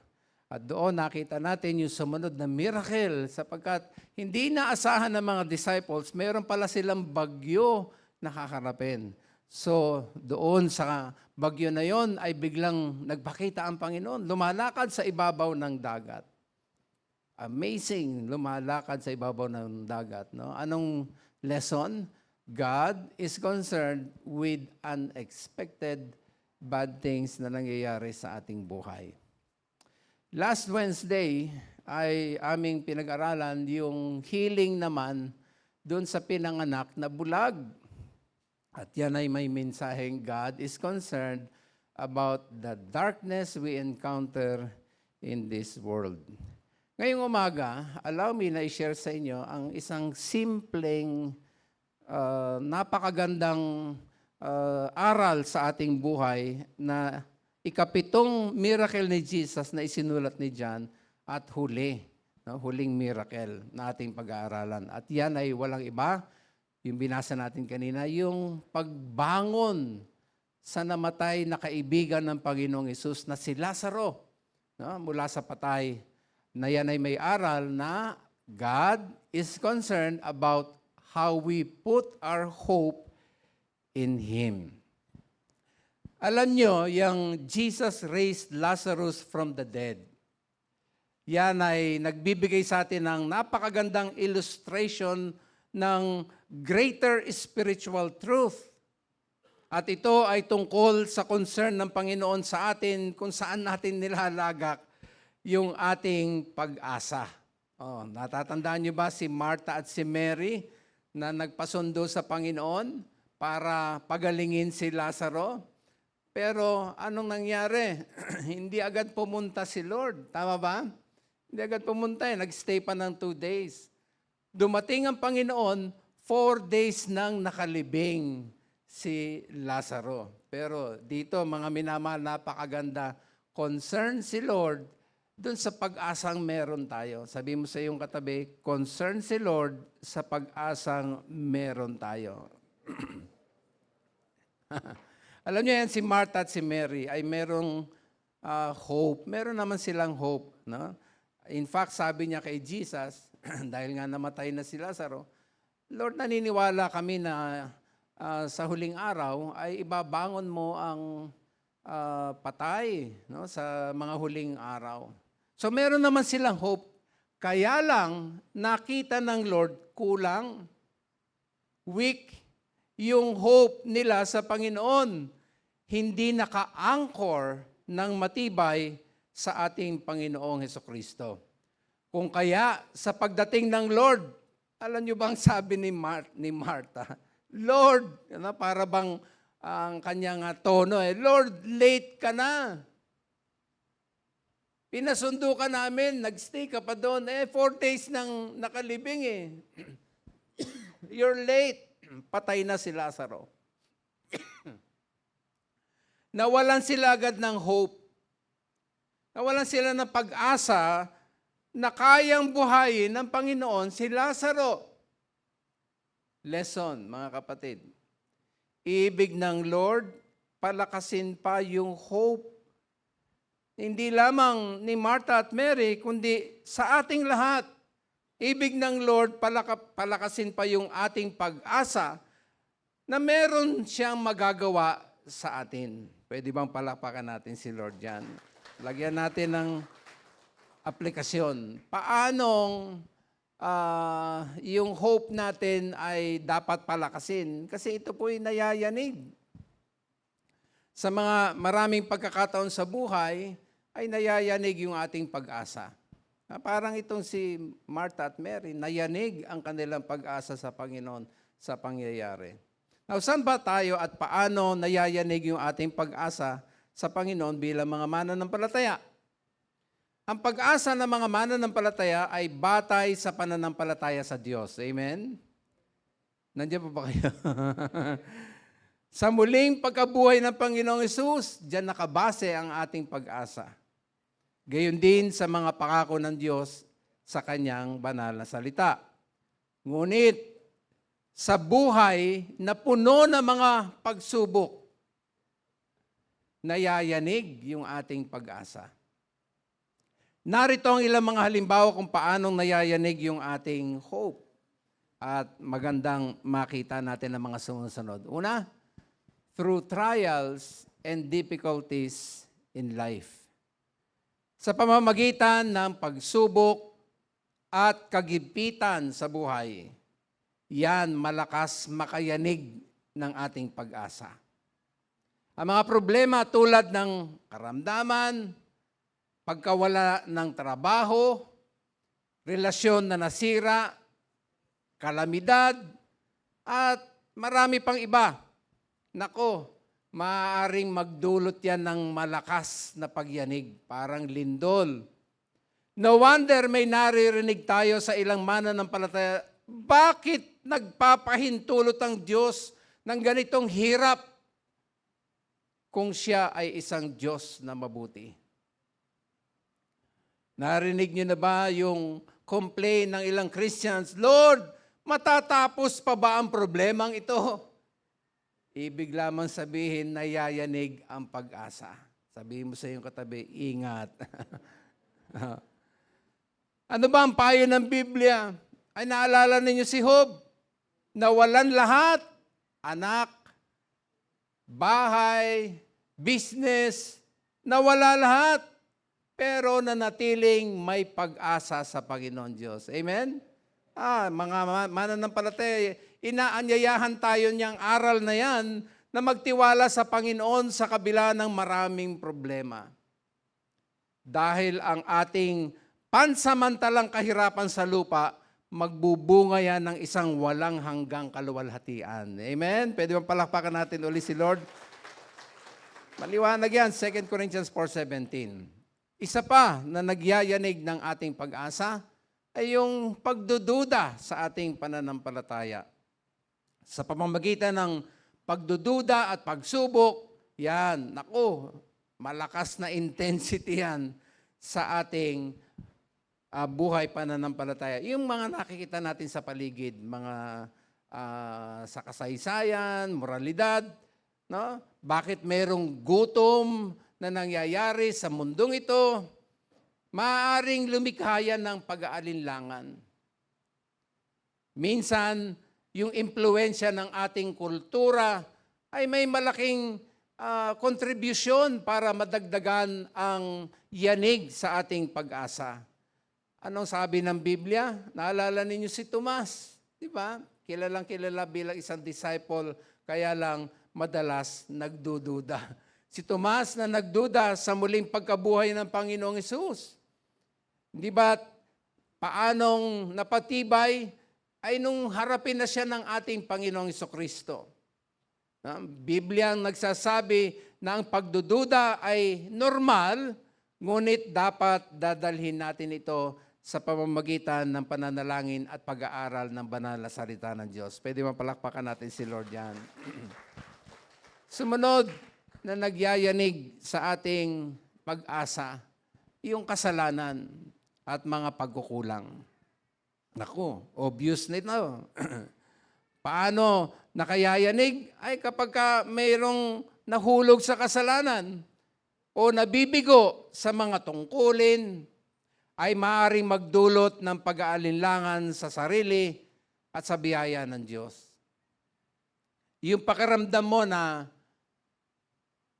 At doon nakita natin yung sumunod na miracle sapagkat hindi naasahan ng mga disciples, meron pala silang bagyo na kakarapin. So, doon sa bagyo na yon ay biglang nagpakita ang Panginoon. Lumalakad sa ibabaw ng dagat. Amazing, lumalakad sa ibabaw ng dagat. No? Anong lesson? God is concerned with unexpected bad things na nangyayari sa ating buhay. Last Wednesday ay aming pinag-aralan yung healing naman doon sa pinanganak na bulag. At yan ay may mensaheng God is concerned about the darkness we encounter in this world. Ngayong umaga, allow me na i-share sa inyo ang isang simpleng, napakagandang aral sa ating buhay na ikapitong miracle ni Jesus na isinulat ni John at huli, no? Huling miracle na ating pag-aaralan. At yan ay walang iba, yung binasa natin kanina, yung pagbangon sa namatay na kaibigan ng Panginoong Hesus na si Lazaro, no? Mula sa patay, na yan ay may aral na God is concerned about how we put our hope in Him. Alam nyo, yung Jesus raised Lazarus from the dead. Yan ay nagbibigay sa atin ng napakagandang illustration ng greater spiritual truth. At ito ay tungkol sa concern ng Panginoon sa atin kung saan natin nilalagak yung ating pag-asa. Oh, natatandaan niyo ba si Martha at si Mary na nagpasundo sa Panginoon para pagalingin si Lazaro? Pero anong nangyari? Hindi agad pumunta si Lord. Tama ba? Hindi agad pumunta. Nag-stay pa ng 2 days. Dumating ang Panginoon, 4 days nang nakalibing si Lazaro. Pero dito, mga minamahal, napakaganda. Concern si Lord doon sa pag-asang meron tayo. Sabi mo sa iyong katabi, concern si Lord sa pag-asang meron tayo. Alam niyo yan, si Martha at si Mary ay merong hope. Meron naman silang hope. No? In fact, sabi niya kay Jesus, dahil nga namatay na si Lazaro, Lord, naniniwala kami na sa huling araw ay ibabangon mo ang patay, no, sa mga huling araw. So meron naman silang hope. Kaya lang, nakita ng Lord, kulang, weak, yung hope nila sa Panginoon. Hindi naka-anchor ng matibay sa ating Panginoong Hesukristo. Kung kaya, sa pagdating ng Lord, alam niyo bang sabi ni Martha, Lord, para bang ang kanyang tono, Lord, late ka na. Pinasundo ka namin, nagstay ka pa doon. 4 days nang nakalibing You're late. Patay na si Lazaro. Nawalan sila agad ng hope. Nawalan sila ng pag-asa na kayang buhayin ng Panginoon si Lazaro. Lesson, mga kapatid. Ibig ng Lord, palakasin pa yung hope. Hindi lamang ni Martha at Mary, kundi sa ating lahat. Ibig ng Lord, palakasin pa yung ating pag-asa na meron siyang magagawa sa atin. Pwede bang palakpakan natin si Lord dyan? Lagyan natin ng aplikasyon. Paanong yung hope natin ay dapat palakasin? Kasi ito po'y nayayanig. Sa mga maraming pagkakataon sa buhay, ay nayayanig yung ating pag-asa. Parang itong si Martha at Mary, nayanig ang kanilang pag-asa sa Panginoon sa pangyayari. Now, saan ba tayo at paano nayayanig yung ating pag-asa sa Panginoon bilang mga mananampalataya? Ang pag-asa ng mga mananampalataya ay batay sa pananampalataya sa Diyos. Amen? Nandiyan pa ba kayo? Sa muling pagkabuhay ng Panginoong Hesus, diyan nakabase ang ating pag-asa. Gayon din sa mga pangako ng Diyos sa Kanyang banal na salita. Ngunit, sa buhay na puno ng mga pagsubok, nayayanig yung ating pag-asa. Narito ang ilang mga halimbawa kung paanong nayayanig yung ating hope. At magandang makita natin ang mga sunod-sunod. Una, through trials and difficulties in life. Sa pamamagitan ng pagsubok at kagipitan sa buhay, yan malakas makayanig ng ating pag-asa. Ang mga problema tulad ng karamdaman, pagkawala ng trabaho, relasyon na nasira, kalamidad, at marami pang iba. Nako, maaaring magdulot yan ng malakas na pagyanig, parang lindol. No wonder may naririnig tayo sa ilang mananampalataya, bakit nagpapahintulot ang Diyos ng ganitong hirap kung siya ay isang Diyos na mabuti? Narinig niyo na ba yung complaint ng ilang Christians, Lord, matatapos pa ba ang problemang ito? Ibig lamang sabihin, nayayanig ang pag-asa. Sabihin mo sa iyong katabi, ingat. Ano ba ang payo ng Biblia? Ay naalala ninyo si Job, nawalan lahat, anak, bahay, business, nawala lahat, pero nanatiling may pag-asa sa Panginoon Diyos. Amen? Mga mananampalataya, inaanyayahan tayo niyang aral na yan na magtiwala sa Panginoon sa kabila ng maraming problema. Dahil ang ating pansamantalang kahirapan sa lupa, magbubunga yan ng isang walang hanggang kaluwalhatian. Amen? Pwede bang palakpakan natin ulit si Lord? Maliwanag yan, 2 Corinthians 4:17. Isa pa na nagyayanig ng ating pag-asa ay yung pagdududa sa ating pananampalataya. Sa pamamagitan ng pagdududa at pagsubok, yan, naku, malakas na intensity yan sa ating buhay pananampalataya. Yung mga nakikita natin sa paligid, mga sa kasaysayan, moralidad, no? Bakit merong gutom na nangyayari sa mundong ito? Maaaring lumikha yan ng pag-aalinlangan. Minsan, yung impluensya ng ating kultura ay may malaking kontribusyon para madagdagan ang yanig sa ating pag-asa. Anong sabi ng Biblia? Naalala ninyo si Tomas, di ba? Kilalang kilala bilang isang disciple, kaya lang madalas nagdududa. Si Tomas na nagduda sa muling pagkabuhay ng Panginoong Hesus. Di ba paanong napatibay ay nung harapin na siya ng ating Panginoong Hesukristo. Biblia ang nagsasabi na ang pagdududa ay normal, ngunit dapat dadalhin natin ito sa pamamagitan ng pananalangin at pag-aaral ng banal na salita ng Diyos. Pwede mapalakpakan natin si Lord yan. Sumunod na nagyayanig sa ating pag-asa, yung kasalanan at mga pagkukulang. Naku, obvious na ito. Paano nakayayanig? Ay kapag mayroong nahulog sa kasalanan o nabibigo sa mga tungkulin, ay maaaring magdulot ng pag-aalinlangan sa sarili at sa biyaya ng Diyos. Yung pakiramdam mo na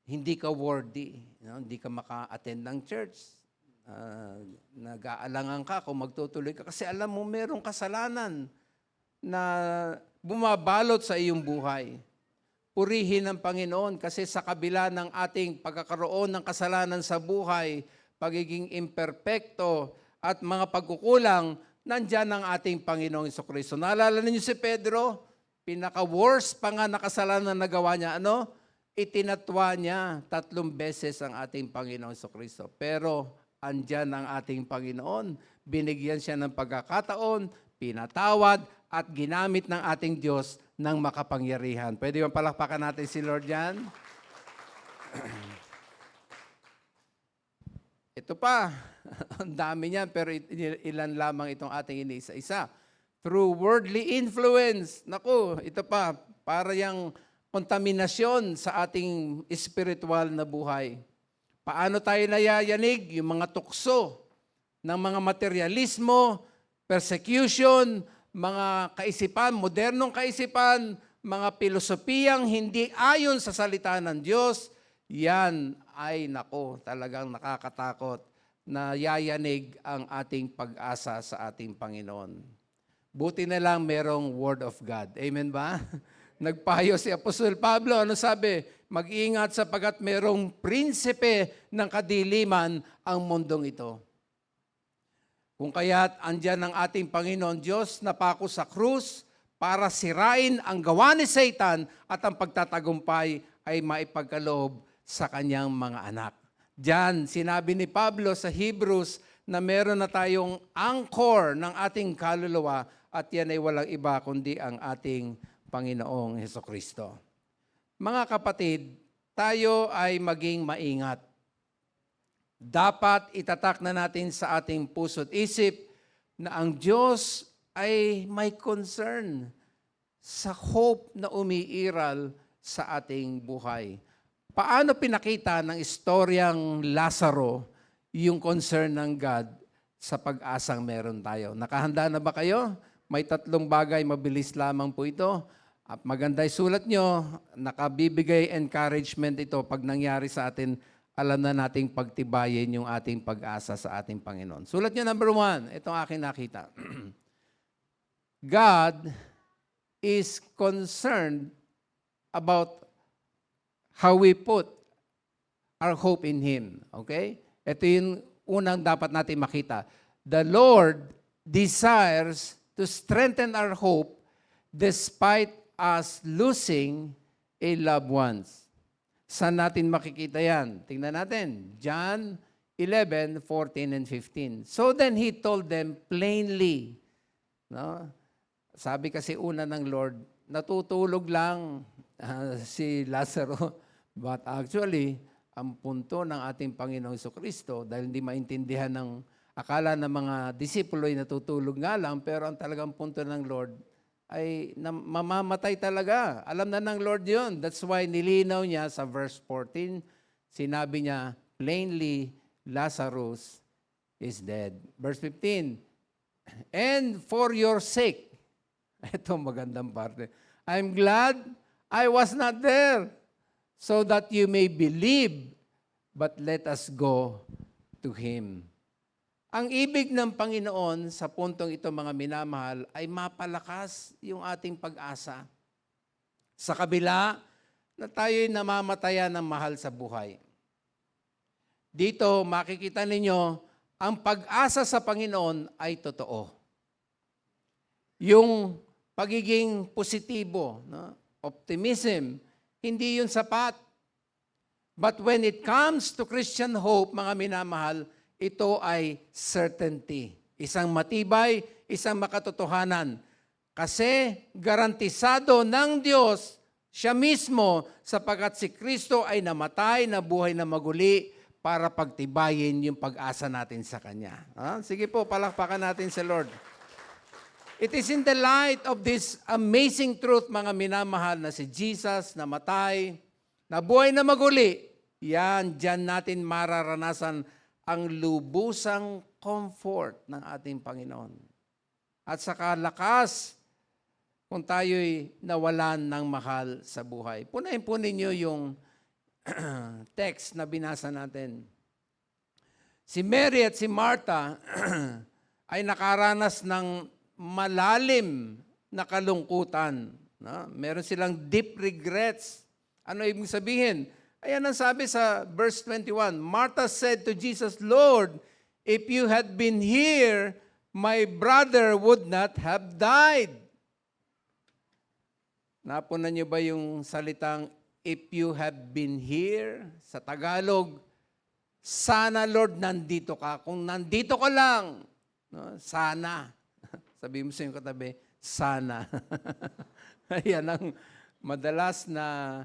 hindi ka worthy, hindi ka maka-attend ng church, nag-aalangan ka kung magtutuloy ka kasi alam mo merong kasalanan na bumabalot sa iyong buhay. Purihin ang Panginoon kasi sa kabila ng ating pagkakaroon ng kasalanan sa buhay, pagiging imperpekto at mga pagkukulang, nandyan ang ating Panginoong Hesukristo. Naalala niyo si Pedro? Pinaka-worst pa nga na kasalanan na nagawa niya, itinatwa niya 3 beses ang ating Panginoong Hesukristo. Pero andyan ang ating Panginoon. Binigyan siya ng pagkakataon, pinatawad, at ginamit ng ating Diyos ng makapangyarihan. Pwede bang palakpakan natin si Lord yan? Ito pa, ang dami niyan, pero ilan lamang itong ating iniisa-isa. Through worldly influence, naku, ito pa, para yung kontaminasyon sa ating spiritual na buhay. Paano tayo nayayanig? Yung mga tukso ng mga materialismo, persecution, mga kaisipan, modernong kaisipan, mga pilosopiyang hindi ayon sa salita ng Diyos, yan ay nako, talagang nakakatakot na yayanig ang ating pag-asa sa ating Panginoon. Buti na lang merong Word of God. Amen ba? Nagpayo si Apostol Pablo, ano sabi? Mag-ingat sapagkat merong prinsipe ng kadiliman ang mundong ito. Kung kaya't andyan ang ating Panginoon Diyos na pako sa krus para sirain ang gawa ni Satan at ang pagtatagumpay ay maipagkaloob sa kanyang mga anak. Diyan, sinabi ni Pablo sa Hebrews na meron na tayong anchor ng ating kaluluwa at yan ay walang iba kundi ang ating Panginoong Hesukristo. Mga kapatid, tayo ay maging maingat. Dapat itatak na natin sa ating puso't isip na ang Diyos ay may concern sa hope na umiiral sa ating buhay. Paano pinakita ng istoryang Lazaro yung concern ng God sa pag-asang meron tayo? Nakahanda na ba kayo? May 3 bagay, mabilis lamang po ito. At maganda sulat nyo, nakabibigay encouragement ito pag nangyari sa atin, alam na nating pagtibayin yung ating pag-asa sa ating Panginoon. Sulat nyo number 1, itong aking nakita. God is concerned about how we put our hope in Him. Okay? Ito yung unang dapat natin makita. The Lord desires to strengthen our hope despite us losing a loved ones. Saan natin makikita yan? Tingnan natin. John 11, 14 and 15. So then He told them plainly. No? Sabi kasi una ng Lord, natutulog lang si Lazaro. But actually, ang punto ng ating Panginoong Jesucristo, dahil hindi maintindihan ng akala ng mga disipulo ay natutulog nga lang, pero ang talagang punto ng Lord ay mamamatay talaga. Alam na ng Lord yun. That's why nilinaw niya sa verse 14, sinabi niya, plainly, Lazarus is dead. Verse 15, and for your sake, ito magandang parte, I'm glad I was not there, so that you may believe, but let us go to Him. Ang ibig ng Panginoon sa puntong ito, mga minamahal, ay mapalakas yung ating pag-asa. Sa kabila na tayo'y namamatayan ng mahal sa buhay. Dito, makikita ninyo, ang pag-asa sa Panginoon ay totoo. Yung pagiging positibo, no? Optimism, hindi yun sapat. But when it comes to Christian hope, mga minamahal, ito ay certainty. Isang matibay, isang makatotohanan. Kasi garantisado ng Diyos, siya mismo, sapagkat si Kristo ay namatay, nabuhay na maguli, para pagtibayin yung pag-asa natin sa Kanya. Sige po, palakpakan natin sa Lord. It is in the light of this amazing truth, mga minamahal, na si Jesus namatay, nabuhay na maguli, diyan natin mararanasan ang lubusang comfort ng ating Panginoon. At saka lakas kung tayo'y nawalan ng mahal sa buhay. Punahin po ninyo yung text na binasa natin. Si Mary at si Martha ay nakaranas ng malalim na kalungkutan. No? Meron silang deep regrets. Ano ibig sabihin? Ayan ang sabi sa verse 21. Martha said to Jesus, Lord, if you had been here, my brother would not have died. Napunan niyo ba yung salitang, if you have been here? Sa Tagalog, sana Lord, nandito ka. Kung nandito ka lang, no? Sana. Sabihin mo sa iyong katabi, sana. Ayan ang madalas na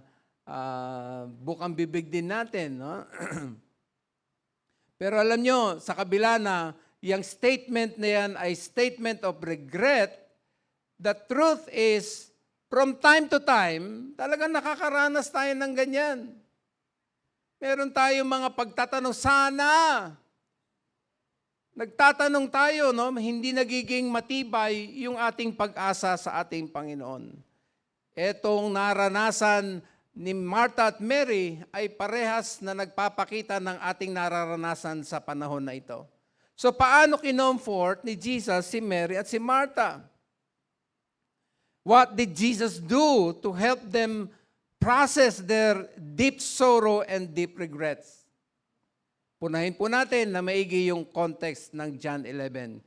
bukang bibig din natin. No? Pero alam nyo, sa kabila na yung statement na yan ay statement of regret, the truth is, from time to time, talagang nakakaranas tayo ng ganyan. Meron tayong mga pagtatanong, sana. Nagtatanong tayo, no? Hindi nagiging matibay yung ating pag-asa sa ating Panginoon. etong naranasan ni Martha at Mary ay parehas na nagpapakita ng ating nararanasan sa panahon na ito. So paano kinomfort ni Jesus si Mary at si Martha? What did Jesus do to help them process their deep sorrow and deep regrets? Punahin po natin na maigi yung context ng John 11.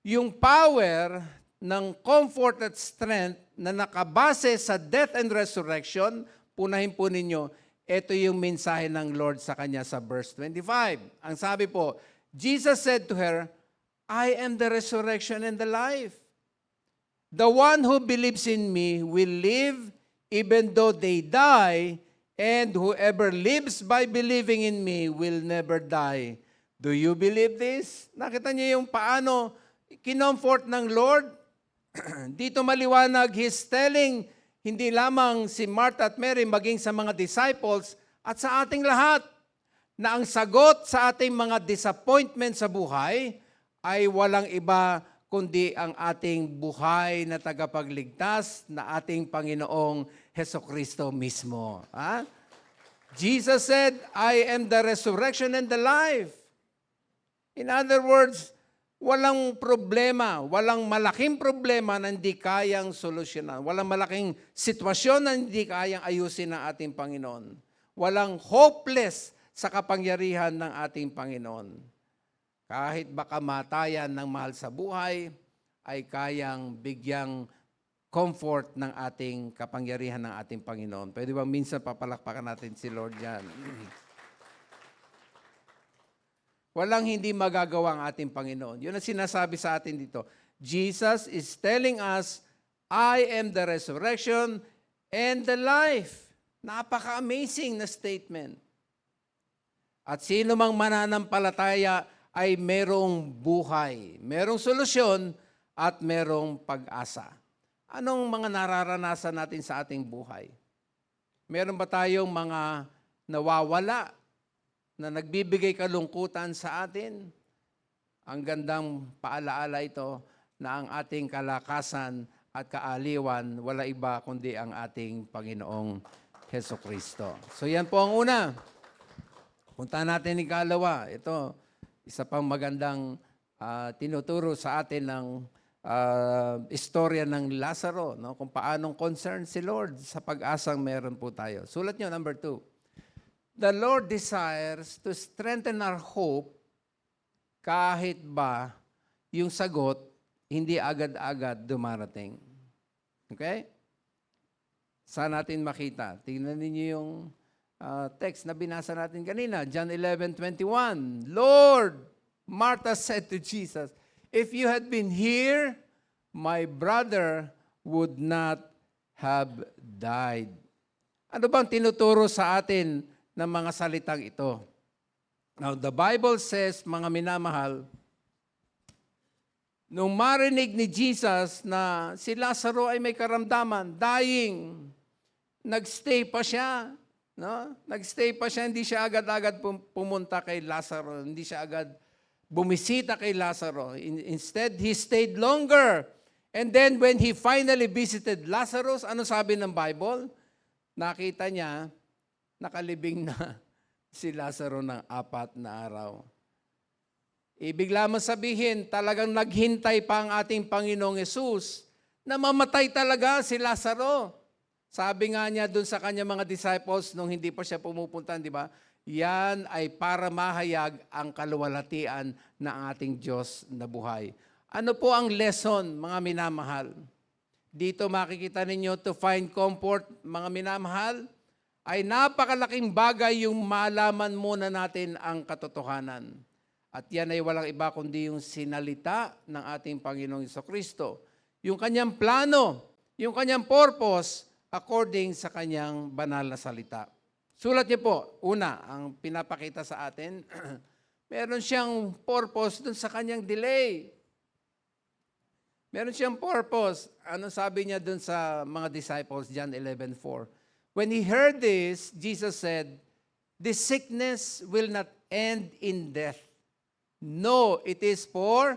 Yung power ng comfort at strength na nakabase sa death and resurrection, punahin po ninyo, ito yung mensahe ng Lord sa kanya sa verse 25. Ang sabi po, Jesus said to her, I am the resurrection and the life. The one who believes in me will live even though they die, and whoever lives by believing in me will never die. Do you believe this? Nakita niyo yung paano kinomfort ng Lord? Dito maliwanag, He's telling hindi lamang si Martha at Mary, maging sa mga disciples at sa ating lahat, na ang sagot sa ating mga disappointment sa buhay ay walang iba kundi ang ating buhay na tagapagligtas na ating Panginoong Hesukristo mismo. Ha? Jesus said, I am the resurrection and the life. In other words, walang problema, walang malaking problema na hindi kayang solusyonan. Walang malaking sitwasyon na hindi kayang ayusin ng ating Panginoon. Walang hopeless sa kapangyarihan ng ating Panginoon. Kahit baka matayan ng mahal sa buhay, ay kayang bigyang comfort ng ating kapangyarihan ng ating Panginoon. Pwede ba minsan papalakpakan natin si Lord yan? Walang hindi magagawa ang ating Panginoon. Yun ang sinasabi sa atin dito. Jesus is telling us, I am the resurrection and the life. Napaka-amazing na statement. At sino mang mananampalataya ay merong buhay, merong solusyon, at merong pag-asa. Anong mga nararanasan natin sa ating buhay? Meron ba tayong mga nawawala na nagbibigay kalungkutan sa atin? Ang gandang paalaala ito na ang ating kalakasan at kaaliwan, wala iba kundi ang ating Panginoong Hesukristo. So yan po ang una. Punta natin ikalawa. Ito, isa pang magandang tinuturo sa atin ng istorya ng Lazaro, no? Kung paanong concerned si Lord sa pag-asang meron po tayo. Sulat nyo, number 2. The Lord desires to strengthen our hope kahit ba yung sagot hindi agad-agad dumarating. Okay? Saan natin makita? Tingnan ninyo yung text na binasa natin kanina, John 11:21. Lord, Martha said to Jesus, if you had been here, my brother would not have died. Ano bang tinuturo sa atin ng mga salitang ito? Now, the Bible says, mga minamahal, nung marinig ni Jesus na si Lazaro ay may karamdaman, dying, nagstay pa siya. No? Nagstay pa siya, hindi siya agad-agad pumunta kay Lazaro, hindi siya agad bumisita kay Lazaro. Instead, he stayed longer. And then when he finally visited Lazarus, ano sabi ng Bible? Nakita niya, nakalibing na si Lazaro ng 4 na araw. Ibig lamang sabihin, talagang naghintay pa ang ating Panginoong Yesus na mamatay talaga si Lazaro. Sabi nga niya dun sa kanyang mga disciples nung hindi pa siya pumupunta, di ba? Yan ay para mahayag ang kaluwalhatian ng ating Diyos na buhay. Ano po ang lesson, mga minamahal? Dito makikita ninyo, to find comfort, mga minamahal, ay napakalaking bagay yung malaman muna natin ang katotohanan. At yan ay walang iba kundi yung sinalita ng ating Panginoong Jesucristo. Yung kanyang plano, yung kanyang purpose, according sa kanyang banal na salita. Sulat niyo po, una, ang pinapakita sa atin, meron siyang purpose dun sa kanyang delay. Meron siyang purpose. Ano sabi niya dun sa mga disciples, John 11:4? When he heard this, Jesus said, this sickness will not end in death. No, it is for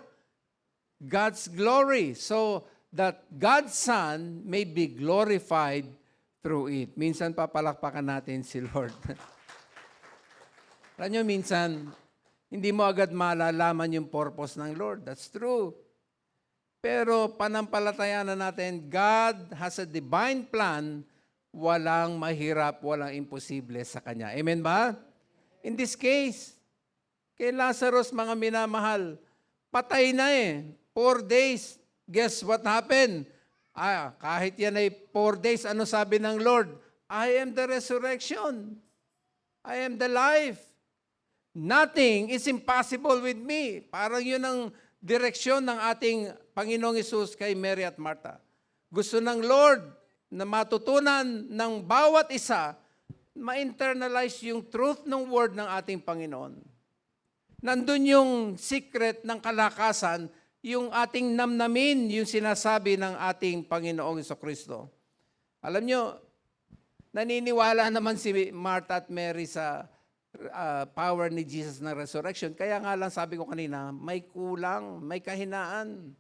God's glory. So, that God's Son may be glorified through it. Minsan papalakpakan natin si Lord. Alam nyo, minsan, hindi mo agad malalaman yung purpose ng Lord. That's true. Pero panampalatayaan na natin, God has a divine plan, walang mahirap, walang imposible sa Kanya. Amen ba? In this case, kay Lazarus, mga minamahal, patay na 4 days. Guess what happened? Kahit yan ay 4 days, ano sabi ng Lord? I am the resurrection. I am the life. Nothing is impossible with me. Parang yun ang direksyon ng ating Panginoong Hesus kay Mary at Martha. Gusto ng Lord na matutunan ng bawat isa, ma-internalize yung truth ng word ng ating Panginoon. Nandun yung secret ng kalakasan, yung ating namnamin, yung sinasabi ng ating Panginoong Jesucristo. Alam nyo, naniniwala naman si Martha at Mary sa power ni Jesus na resurrection. Kaya nga lang sabi ko kanina, may kulang, may kahinaan.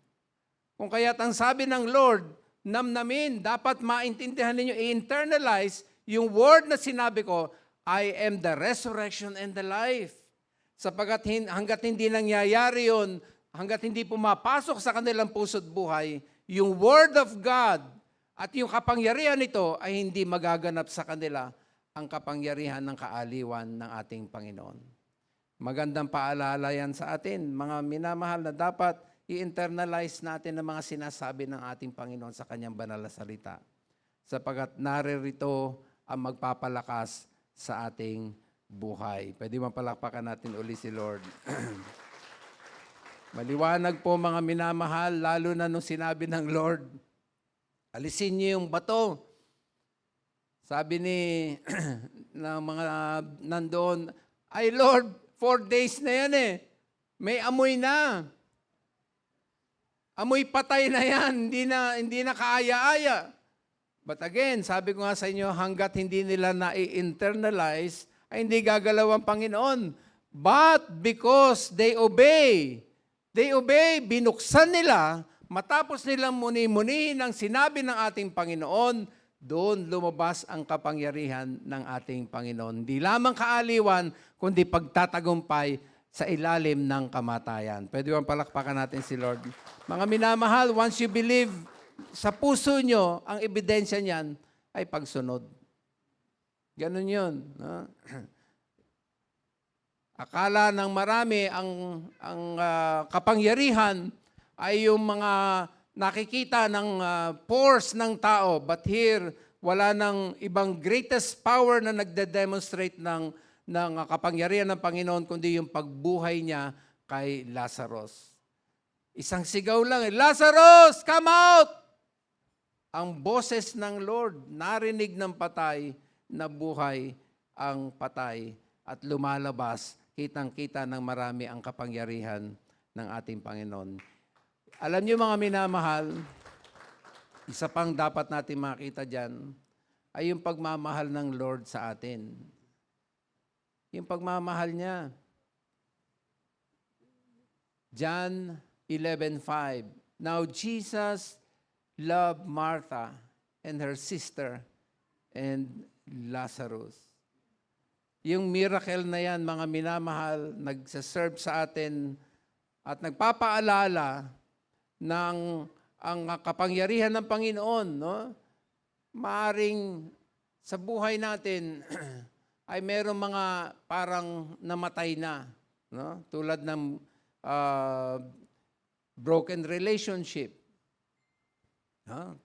Kung kaya't ang sabi ng Lord, namnamin, dapat maintindihan ninyo, i-internalize yung word na sinabi ko, I am the resurrection and the life. Sapagat hanggat hindi nangyayari yun, hanggat hindi pumapasok sa kanilang puso't buhay, yung word of God at yung kapangyarihan nito ay hindi magaganap sa kanila ang kapangyarihan ng kaaliwan ng ating Panginoon. Magandang paalala yan sa atin, mga minamahal, na dapat i-internalize natin ang mga sinasabi ng ating Panginoon sa Kanyang banal na salita. Sapagat naririto ang magpapalakas sa ating buhay. Pwede mapalakpakan natin uli si Lord. Maliwanag po mga minamahal, lalo na nung sinabi ng Lord, alisin niyo yung bato. Sabi ni ng mga nandoon, ay Lord, 4 days na yan May amoy na. Amoy patay na yan, hindi na kaaya-aya. But again, sabi ko nga sa inyo, hanggat hindi nila na-internalize, ay hindi gagalaw ang Panginoon. But because they obey, binuksan nila, matapos nilang muni-munihin ang sinabi ng ating Panginoon, doon lumabas ang kapangyarihan ng ating Panginoon. Hindi lamang kaaliwan, kundi pagtatagumpay sa ilalim ng kamatayan. Pwede bang palakpakan natin si Lord? Mga minamahal, once you believe sa puso nyo, ang ebidensya niyan ay pagsunod. Ganun yun. No? Akala ng marami ang kapangyarihan ay yung mga nakikita ng force ng tao. But here, wala nang ibang greatest power na nagde-demonstrate ng kapangyarihan ng Panginoon, kundi yung pagbuhay niya kay Lazarus. Isang sigaw lang, Lazarus, come out! Ang boses ng Lord, narinig ng patay, nabuhay ang patay at lumalabas, kitang-kita ng marami ang kapangyarihan ng ating Panginoon. Alam niyo mga minamahal, isa pang dapat natin makita dyan ay yung pagmamahal ng Lord sa atin. Yung pagmamahal niya. John 11:5. Now Jesus loved Martha and her sister and Lazarus. Yung miracle na yan, mga minamahal, nagsaserve sa atin at nagpapaalala ng ang kapangyarihan ng Panginoon, no? Maaring sa buhay natin ay merong mga parang namatay na, no? Tulad ng broken relationship.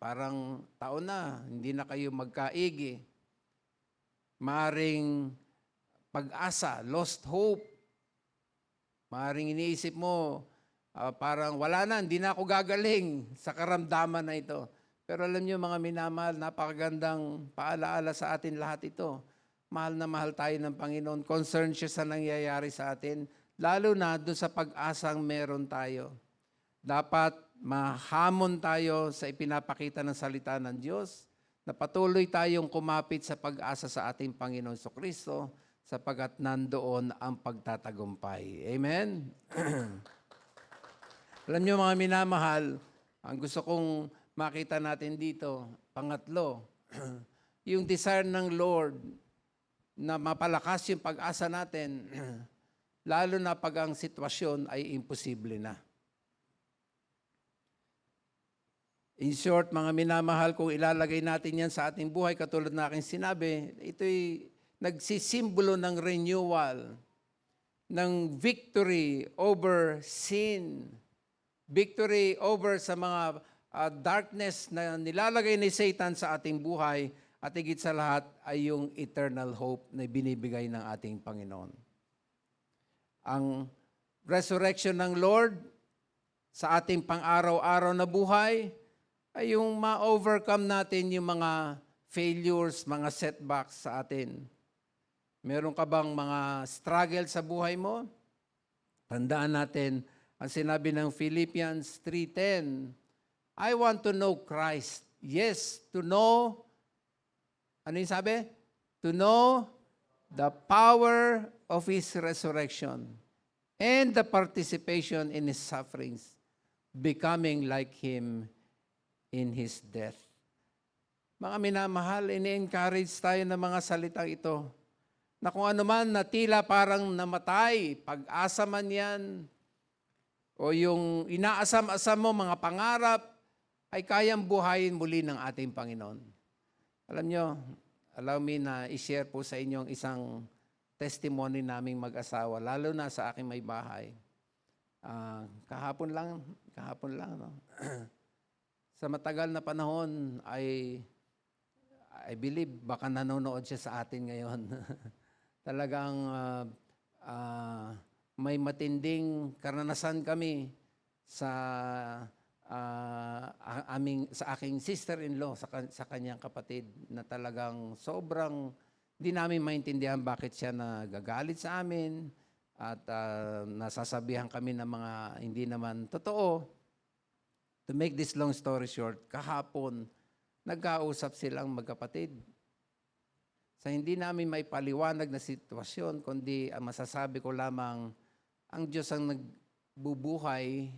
Parang taon na, hindi na kayo magkaigi. Maaring pag-asa, lost hope. Maaring iniisip mo, parang wala na, hindi na ako gagaling sa karamdaman na ito. Pero alam niyo mga minamahal, napakagandang paalaala sa atin lahat ito. Mahal na mahal tayo ng Panginoon. Concerned siya sa nangyayari sa atin. Lalo na doon sa pag-asang meron tayo. Dapat mahamon tayo sa ipinapakita ng salita ng Diyos, na patuloy tayong kumapit sa pag-asa sa ating Panginoon Jesucristo, sapagat nandoon ang pagtatagumpay. Amen? Alam niyo mga minamahal, ang gusto kong makita natin dito. Pangatlo, yung desire ng Lord na mapalakas yung pag-asa natin, lalo na pag ang sitwasyon ay imposible na. In short, mga minamahal, kung ilalagay natin yan sa ating buhay, katulad na aking sinabi, ito'y nagsisimbolo ng renewal, ng victory over sin, victory over sa mga darkness na nilalagay ni Satan sa ating buhay, at higit sa lahat ay yung eternal hope na binibigay ng ating Panginoon. Ang resurrection ng Lord sa ating pang-araw-araw na buhay ay yung ma-overcome natin yung mga failures, mga setbacks sa atin. Meron ka bang mga struggle sa buhay mo? Tandaan natin ang sinabi ng Philippians 3:10, I want to know Christ. Yes, to know. Ano yung sabi? To know the power of His resurrection and the participation in His sufferings, becoming like Him in His death. Mga minamahal, ini-encourage tayo ng mga salitang ito, na kung ano man na tila parang namatay, pag-asa man yan, o yung inaasam-asam mo, mga pangarap, ay kayang buhayin muli ng ating Panginoon. Alam nyo, allow me na i-share po sa inyong isang testimony naming mag-asawa, lalo na sa aking may bahay. Kahapon lang, no? Sa matagal na panahon, I believe, baka nanonood siya sa atin ngayon. Talagang may matinding karanasan kami sa aking sister-in-law, sa kanyang kapatid, na talagang sobrang di namin maintindihan bakit siya nagagalit sa amin at nasasabihan kami ng mga hindi naman totoo. To make this long story short, kahapon, nagkausap silang magkapatid. Sa hindi namin may paliwanag na sitwasyon, kundi ang masasabi ko lamang, ang Diyos ang nagbubuhay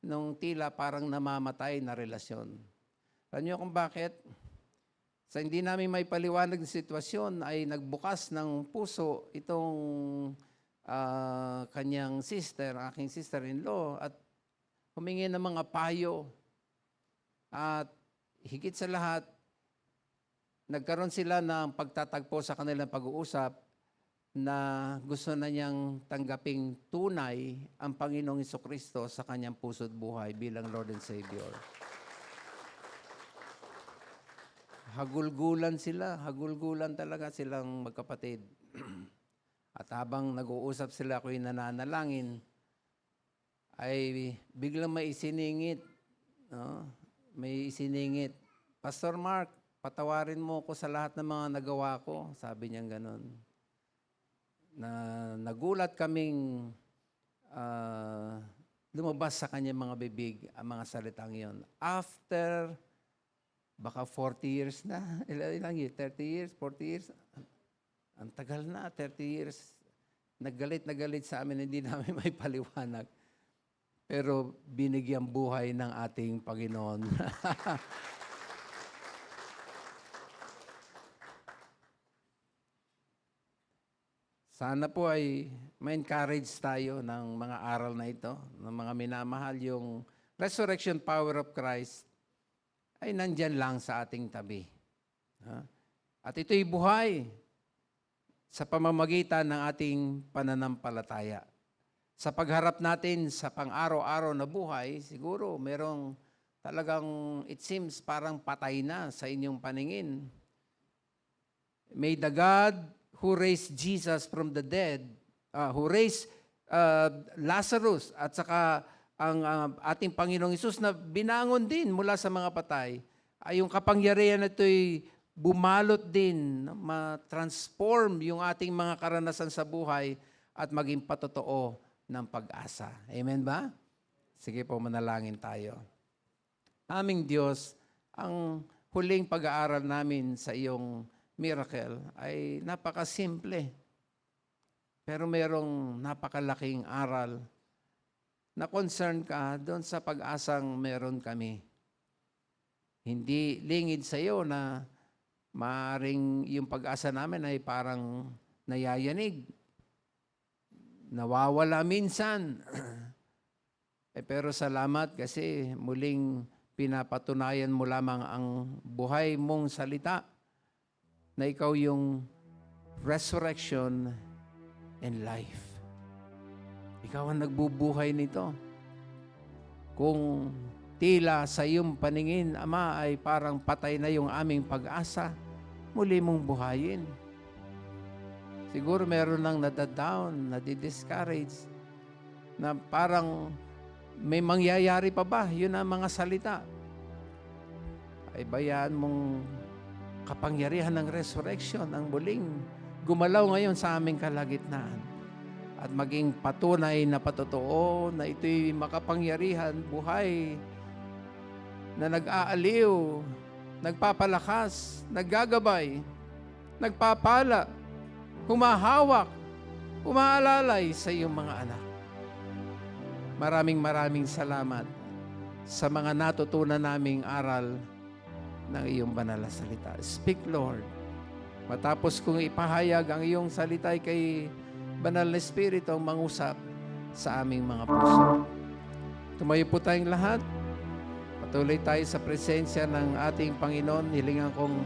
nung tila parang namamatay na relasyon. Alam niyo kung bakit? Sa hindi namin may paliwanag na sitwasyon ay nagbukas ng puso itong kanyang sister, aking sister-in-law, at humingi ng mga payo. At higit sa lahat, nagkaroon sila ng pagtatagpo sa kanilang pag-uusap na gusto na niyang tanggaping tunay ang Panginoong Jesucristo sa kanyang puso't buhay bilang Lord and Savior. Hagulgulan talaga silang magkapatid. At habang nag-uusap sila, ako'y nananalangin, ay biglang may isiningit. No? May isiningit, Pastor Mark, patawarin mo ko sa lahat ng mga nagawa ko. Sabi niya ganun. Na nagulat kaming lumabas sa kanyang mga bibig ang mga salitang yon. After baka 40 years na, ilang years? 30 years? 40 years? Ang tagal na, 30 years. Naggalit sa amin, hindi namin may paliwanag. Pero binigyang buhay ng ating Panginoon. Sana po ay ma-encourage tayo ng mga aral na ito, ng mga minamahal, yung resurrection power of Christ ay nandyan lang sa ating tabi. At ito'y buhay sa pamamagitan ng ating pananampalataya. Sa pagharap natin sa pang-araw-araw na buhay, siguro merong talagang it seems parang patay na sa inyong paningin. May the God who raised Jesus from the dead, who raised Lazarus, at saka ang ating Panginoong Hesus na binangon din mula sa mga patay, ay yung kapangyarihan na ito'y bumalot din, ma-transform yung ating mga karanasan sa buhay at maging patotoo ng pag-asa. Amen ba? Sige po, manalangin tayo. Aming Diyos, ang huling pag-aaral namin sa iyong miracle ay napakasimple. Pero mayroong napakalaking aral na concern ka doon sa pag-asang meron kami. hindi lingid sa iyo na maaring yung pag-asa namin ay parang nayayanig, nawawala minsan. Pero salamat kasi muling pinapatunayan mo lamang ang buhay mong salita na ikaw yung resurrection and life. Ikaw ang nagbubuhay nito. Kung tila sa iyong paningin, Ama, ay parang patay na yung aming pag-asa, muli mong buhayin. Siguro meron nang nadadown, nadidiscourage, na parang may mangyayari pa ba? Yun ang mga salita. Ay bayaan mong kapangyarihan ng resurrection ang muling gumalaw ngayon sa aming kalagitnaan. At maging patunay na patotoo na ito'y makapangyarihan, buhay, na nag-aaliw, nagpapalakas, naggagabay, nagpapala, humahawak, umaalalay sa iyong mga anak. Maraming salamat sa mga natutunan naming aral ng iyong banal na salita. Speak, Lord. Matapos kong ipahayag ang iyong salita kay Banal na Espiritu ang mangusap sa aming mga puso. Tumayo po tayong lahat. Patuloy tayo sa presensya ng ating Panginoon. Hilingan kong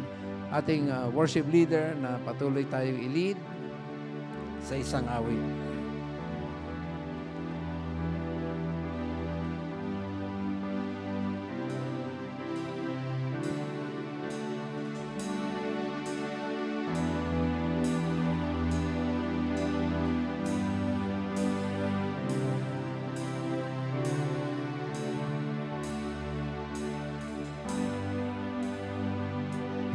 ating worship leader na patuloy tayong i-lead sa isang awit.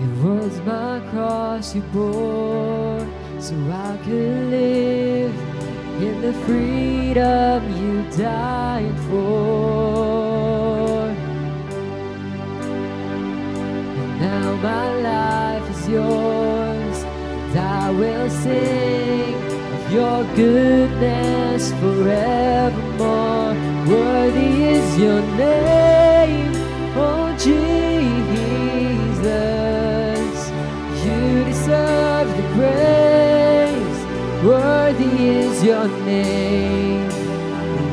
It was my cross you bore, so I could live in the freedom you died for. And now my life is yours, and I will sing of your goodness forevermore. Worthy is your name, oh Jesus. You deserve the praise. Worthy is your name.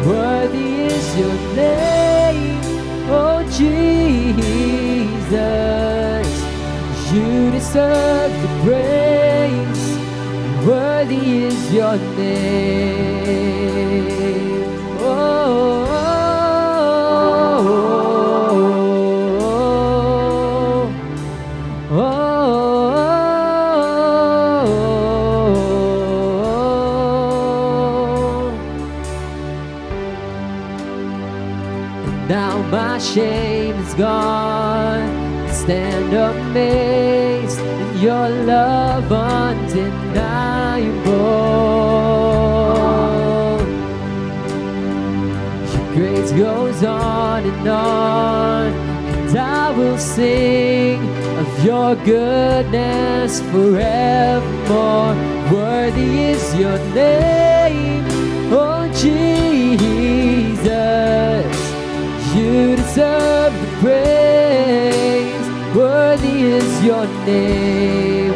Worthy is your name, oh Jesus. You deserve the praise. Worthy is your name. Oh. Now my shame is gone. I stand amazed in your love undeniable. Your grace goes on, and I will sing of your goodness forevermore. Worthy is your name, oh Jesus. You deserve the praise. Worthy is your name.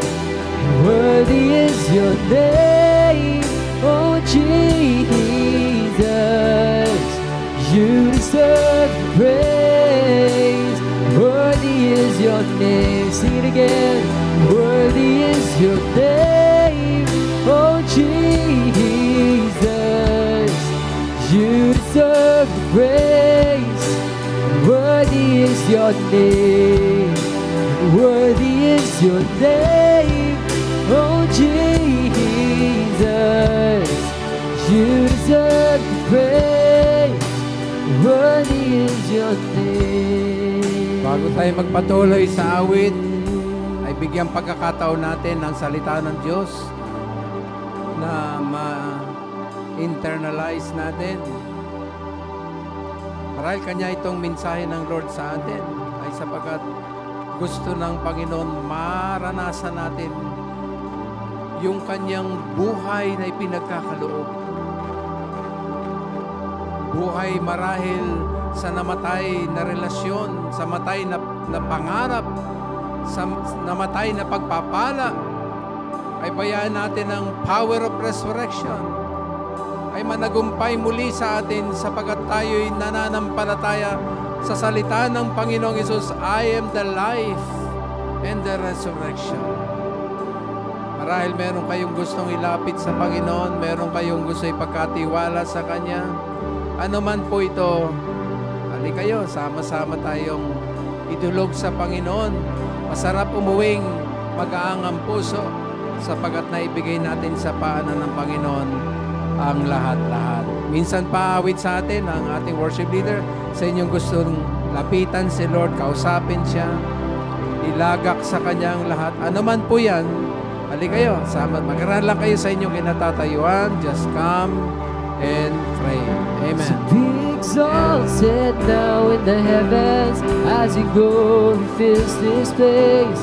Worthy is your name, oh Jesus. You deserve the praise. Worthy is your name. Sing it again. Worthy is your name, oh Jesus. You deserve the praise. Worthy is your name. Worthy is your name, oh Jesus. You deserve the praise. Worthy is your name. Bago tayo magpatuloy sa awit, ay bigyang pagkakataon natin ang salita ng Diyos na ma-internalize natin. Marahil kanya itong mensahe ng Lord sa atin ay sapagkat gusto ng Panginoon maranasan natin yung kanyang buhay na ipinagkakaloob. Buhay marahil sa namatay na relasyon, sa na pangarap, sa namatay na pagpapala, ay bayaan natin ang power of resurrection ay managumpay muli sa atin sapagat tayo'y nananampalataya sa salita ng Panginoong Hesus, I am the life and the resurrection. Marahil meron kayong gustong ilapit sa Panginoon, meron kayong gusto ipagkatiwala sa Kanya, ano man po ito, hali kayo, sama-sama tayong idulog sa Panginoon. Masarap umuwing mag-aangang puso sapagat naibigay natin sa paanan ng Panginoon ang lahat-lahat. Minsan paawit sa atin ang ating worship leader sa inyong gustong lapitan si Lord, kausapin siya, ilagak sa Kanyang lahat. Ano man po yan, hali kayo, magkaroon lang kayo sa inyong kinatatayuan. Just come and pray. Amen. Be exalted now in the heavens as you go and fills this place.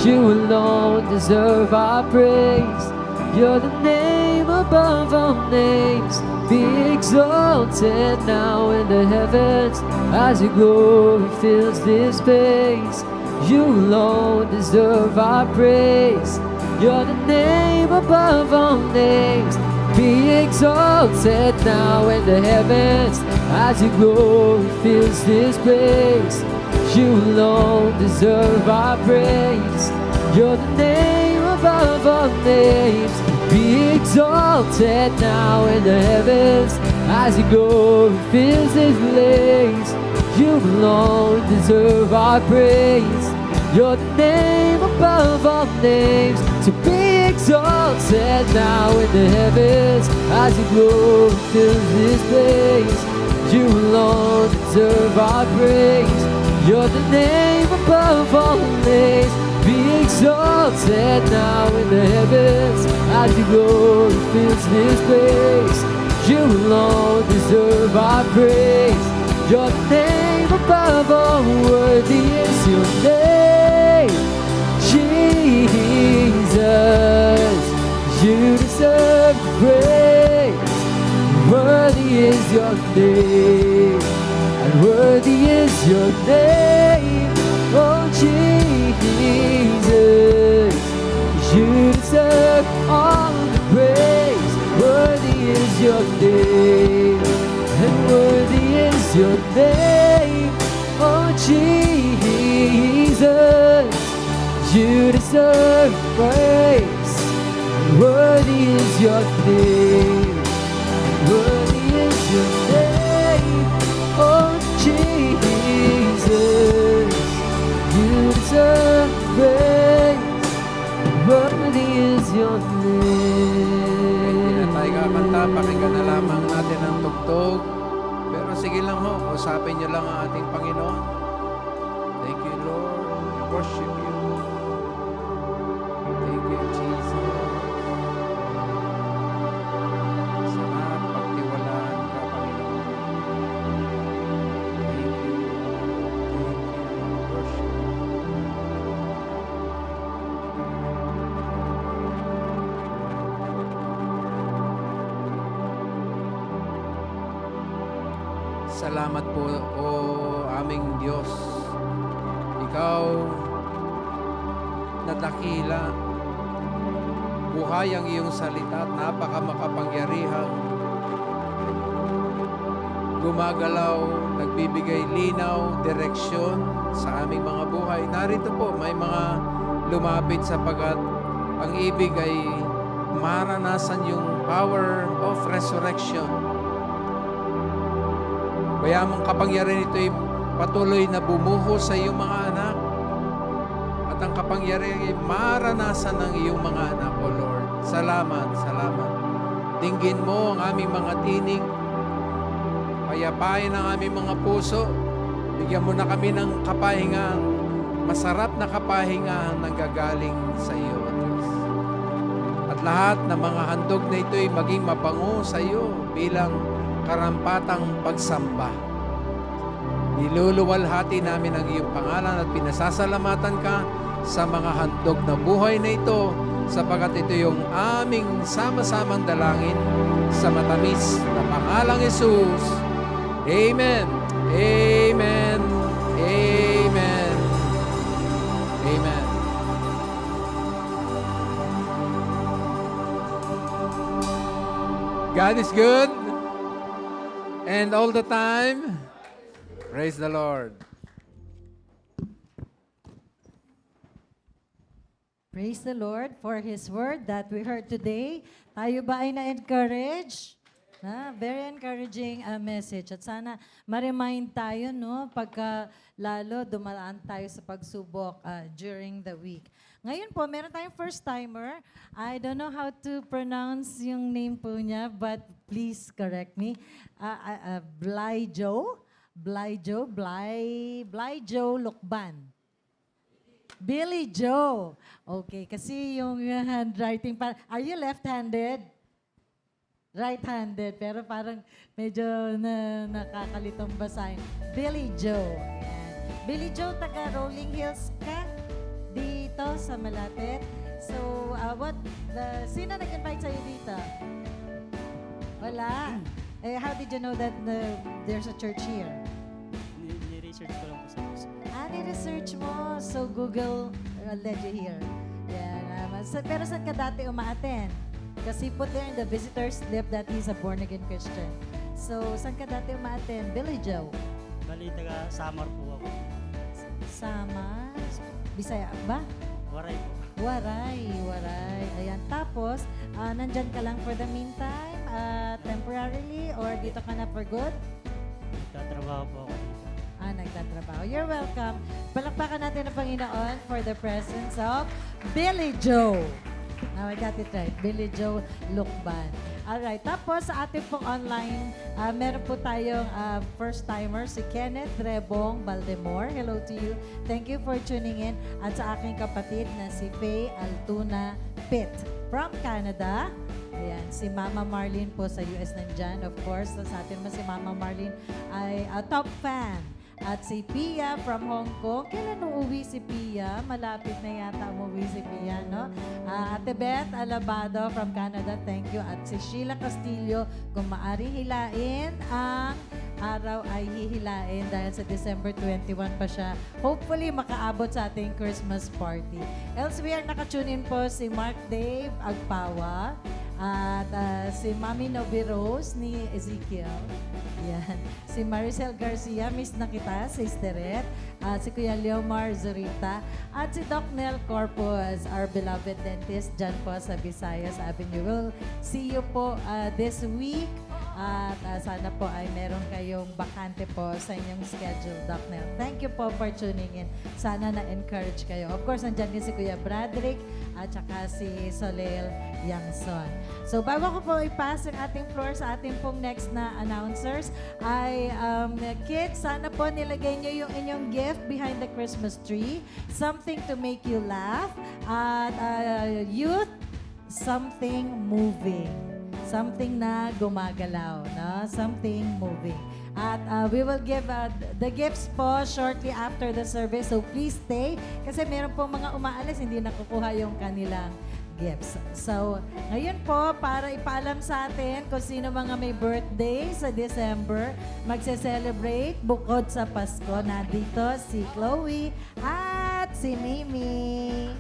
You alone deserve our praise. You're the name above all names. Be exalted now in the heavens as your glory fills this place. You alone deserve our praise. You're the name above all names. Be exalted now in the heavens as your glory fills this place. You alone deserve our praise. You're the name above all names. Be exalted now in the heavens as your glory fills this place. You alone deserve our praise. You're the name above all names. To be exalted now in the heavens as your glory fills this place. You alone deserve our praise. You're the name above all names. Be exalted now in the heavens as your glory fills this place. You alone deserve our praise. Your name above all, worthy is your name, Jesus. You deserve praise. Worthy is your name, and worthy is your name, oh Jesus. You deserve all the praise. Worthy is your name, and worthy is your name, oh Jesus. You deserve praise, and worthy is your name, and worthy is your name, oh Jesus. You deserve praise, and worthy is your name. Tayo kakanta, pakinggan na lamang natin ang tugtog. Pero sige lang ho, usapin niyo lang ang ating Panginoon. Thank you, Lord. Worship you. Thank you, Jesus. Sarap pagtiwalaan ka, Panginoon. Thank you. Thank you. Worship you. Salamat po, O aming Diyos. Ikaw na dakila, buhay ang iyong salita at napakamakapangyarihang gumagalaw, nagbibigay linaw, direksyon sa aming mga buhay. Narito po, may mga lumapit sapagat ang ibig ay maranasan yung power of resurrection. Kaya ang kapangyarihan nito ay patuloy na bumuho sa iyong mga anak. At ang kapangyarihan ay maranasan ng iyong mga anak, O Lord. Salamat, salamat. Dinggin mo ang aming mga tinig. Payapain ang aming mga puso. Bigyan mo na kami ng kapahingang, masarap na kapahingang nanggagaling sa iyo, O Diyos. At lahat ng mga handog na ito ay maging mabango sa iyo bilang karampatang pagsamba. Niluluwalhati namin ang iyong pangalan at pinasasalamatan ka sa mga handog na buhay na ito sapagat ito yung aming sama-samang dalangin sa matamis na pangalang Jesus. Amen. Amen. Amen. Amen. God is good. And all the time, praise the Lord. Praise the Lord for His word that we heard today. Tayo ba ay na-encourage? Very encouraging message. At sana ma-remind tayo, no, pagka lalo dumaan tayo sa pagsubok during the week. Ngayon po, meron tayong first-timer. I don't know how to pronounce yung name po niya, but please correct me. Blyjo Lukban. Billy Joe. Okay, kasi yung handwriting, are you left-handed? Right-handed, pero parang medyo nakakalitong basahin. Billy Joe. Ayan. Billy Joe, taga Rolling Hills ka? Dito sa Malapit. So, sino nag-invite sa'yo dito? Wala. How did you know that there's a church here? Ni-research ko lang po sa Facebook. Ni-research mo. So, Google led you here. Yan. Pero saan ka dati umaaten? Kasi put there in the visitor's slip that he's a born-again Christian. So, saan ka dati umaaten? Billy Joe. Bali, taga Samar po ako. Samar? Bisaya ba? Waray po. Waray. Ayan. Tapos, nandyan ka lang for the meantime, temporarily, or dito ka na for good? Nagtatrabaho po ako dito. Nagtatrabaho. You're welcome. Palakpakan natin ang Panginoon for the presence of Billy Joe. Now, I got it right. Billy Joe Lukban. Alright. Tapos, sa ating pong online, meron po tayong first-timer, si Kenneth Rebong Baldemore. Hello to you. Thank you for tuning in. At sa aking kapatid na si Faye Altuna Pitt from Canada. Ayan, si Mama Marlene po sa US nandyan. Of course, sa atin mo si Mama Marlene ay a top fan. At si Pia from Hong Kong. Kailan uuwi si Pia? Malapit na yata umuwi si Pia, no? Ate Beth Alabado from Canada, thank you. At si Sheila Castillo, kung maari hilain, ang araw ay hihilain dahil sa December 21 pa siya. Hopefully, makaabot sa ating Christmas party. Elsewhere, nakatune in po si Mark Dave Agpawa. At si Mami Novi Rose ni Ezekiel. Yan. Si Maricel Garcia, miss na kita, Sisteret. At si Kuya Leomar Zurita. At si Doc Nel Corpus, our beloved dentist, dyan po sa Visayas Avenue. We'll see you po this week. At sana po ay meron kayong bakante po sa inyong schedule, Doc Nel. Thank you po for tuning in. Sana na-encourage kayo. Of course, nandyan din si Kuya Bradrick at saka si Solel Yangson. So, bago ko po ipass ang ating floor sa ating pong next na announcers, ay kids, sana po nilagay nyo yung inyong gift behind the Christmas tree. Something to make you laugh. At youth, something moving. Something na gumagalaw, no? Something moving. At we will give the gifts po shortly after the service. So please stay kasi meron po mga umaalis, hindi nakukuha yung kanilang gifts. So, ngayon po, para ipaalam sa atin kung sino mga may birthday sa December, magse-celebrate bukod sa Pasko. Nandito si Chloe at si Mimi.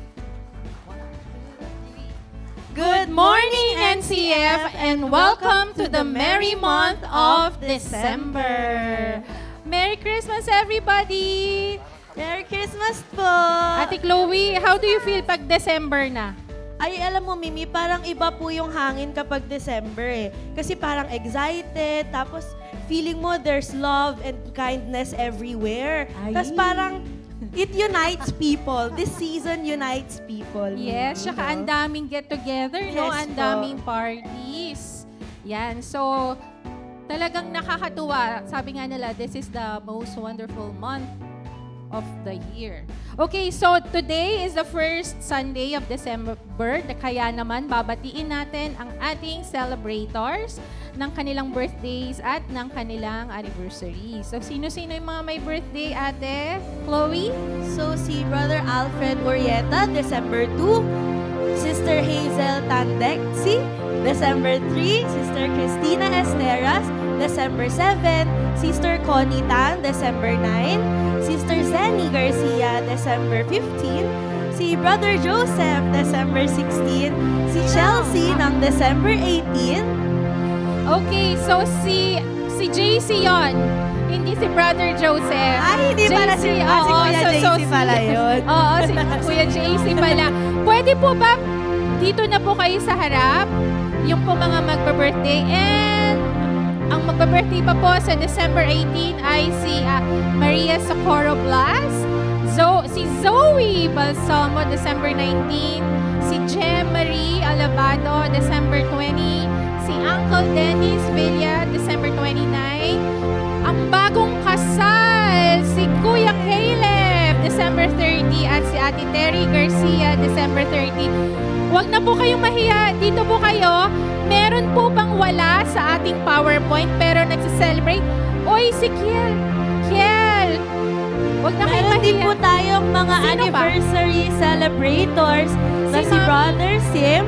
Good morning, NCF, and welcome to the merry month of December. Merry Christmas, everybody! Merry Christmas po! Ate Chloe, how do you feel pag December na? Ay, alam mo, Mimi, parang iba po yung hangin kapag December eh. Kasi parang excited, tapos feeling mo there's love and kindness everywhere. Ay. Tapos parang it unites people. This season unites people. Yes, tsaka ang daming get-together, no? Yes Ang po. daming parties. Yan, so talagang nakakatuwa. Sabi nga nila, this is the most wonderful month of the year. Okay, so today is the first Sunday of December. Kaya naman, babatiin natin ang ating celebrators ng kanilang birthdays at ng kanilang anniversary. So, sino-sino yung mga may birthday, Ate Chloe? So, si Brother Alfred Urieta, December 2. Sister Hazel Tandexi, December 3. Sister Cristina Esteras, December 7. Sister Connie Tan, December 9. Sister Zenny Garcia, December 15. Si Brother Joseph, December 16. Si Chelsea ng December 18. Okay, so si JC yon, hindi si Brother Joseph. Ay, hindi pala si Kuya JC pala yun. Oo, si Kuya JC pala. Pwede po ba dito na po kayo sa harap, yung po mga magpa-birthday, and ang magpa-birthday pa po sa December 18 ay si Maria Socorro Blas, si Zoe Balsamo, December 19, si Jem Marie Alabado, December 20, si Uncle Dennis Villa, December 29, ang bagong kasal, si Kuya Caleb, December 30, at si Ate Terry Garcia, December 30. Huwag na po kayong mahiya. Dito po kayo. Meron po bang wala sa ating PowerPoint pero nagse-celebrate? Oy, si Kiel! Huwag na kayong Meron din mahiya. po tayong mga Sino ba? anniversary celebrators na Si si Ma'am? Brother Sim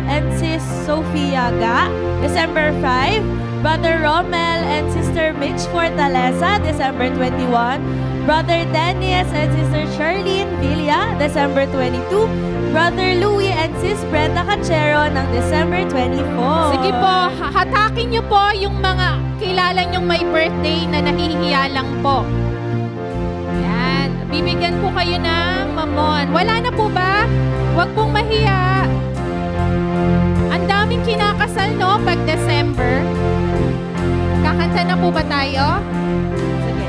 and Sis Sofia Ga, December 5. Brother Romel and Sister Mitch Fortaleza, December 21. Brother Dennis and Sister Charlene Villa, December 22. Brother Louie and Sis Brenda Cachero ng December 24. Sige po, hatakin niyo po yung mga kilala niyong may birthday na nahihiya lang po. Yan. Bibigyan po kayo ng mamon. Wala na po ba? Huwag pong mahiya. Ang daming kinakasal, no? Pag December. Kakanta na po ba tayo? Sige.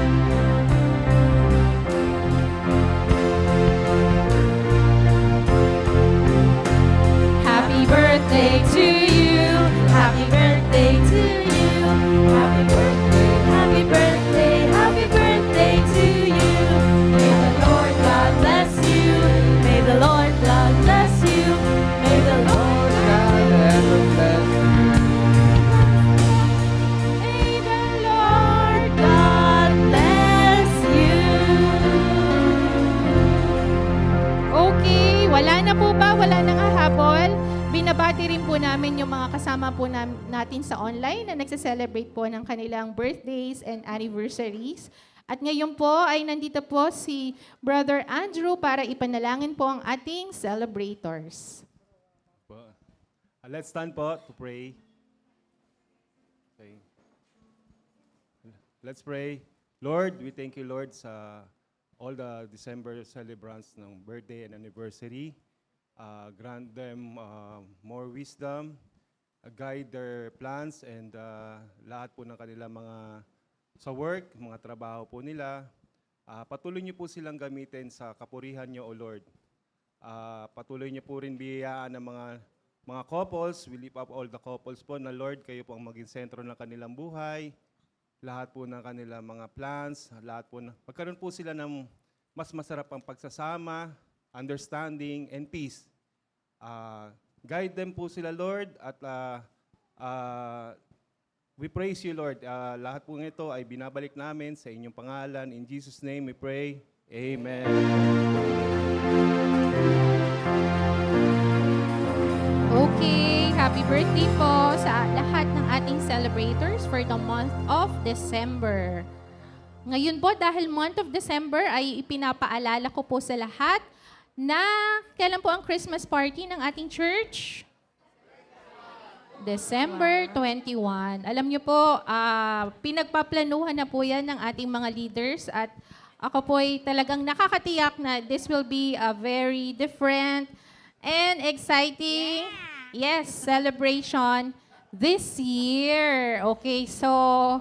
Happy birthday to you. Happy birthday to you. Happy birthday, happy birthday, happy birthday to you. May the Lord God bless you. May the Lord God bless you. May the Lord God ever bless you. May the Lord God bless you. Okay, wala na po ba? Wala nang hahabol? Binabati rin po namin yung mga kasama po natin sa online na nagse-celebrate po ng kanilang birthdays and anniversaries. At ngayon po ay nandito po si Brother Andrew para ipanalangin po ang ating celebrators. Let's stand po to pray. Okay. Let's pray. Lord, we thank you, Lord, sa all the December celebrants ng birthday and anniversary. Grant them more wisdom, guide their plans, and lahat po ng kanilang mga sa work, mga trabaho po nila. Patuloy niyo po silang gamitin sa kapurihan niyo, O Lord. Patuloy niyo po rin biyayaan ng mga couples. We lift up all the couples po na Lord, kayo po ang maging sentro ng kanilang buhay. Lahat po ng kanilang mga plans, lahat po magkaroon po sila ng mas masarap ang pagsasama, understanding, and peace. Guide them po sila, Lord, at we praise you, Lord. Lahat po ng ito ay binabalik namin sa inyong pangalan. In Jesus' name we pray. Amen. Okay, happy birthday po sa lahat ng ating celebrators for the month of December. Ngayon po, dahil month of December, ay ipinapaalala ko po sa lahat na kailan po ang Christmas party ng ating church? December 21. Alam niyo po, pinagpaplanuhan na po yan ng ating mga leaders at ako po ay talagang nakakatiyak na this will be a very different and exciting, celebration this year. Okay, so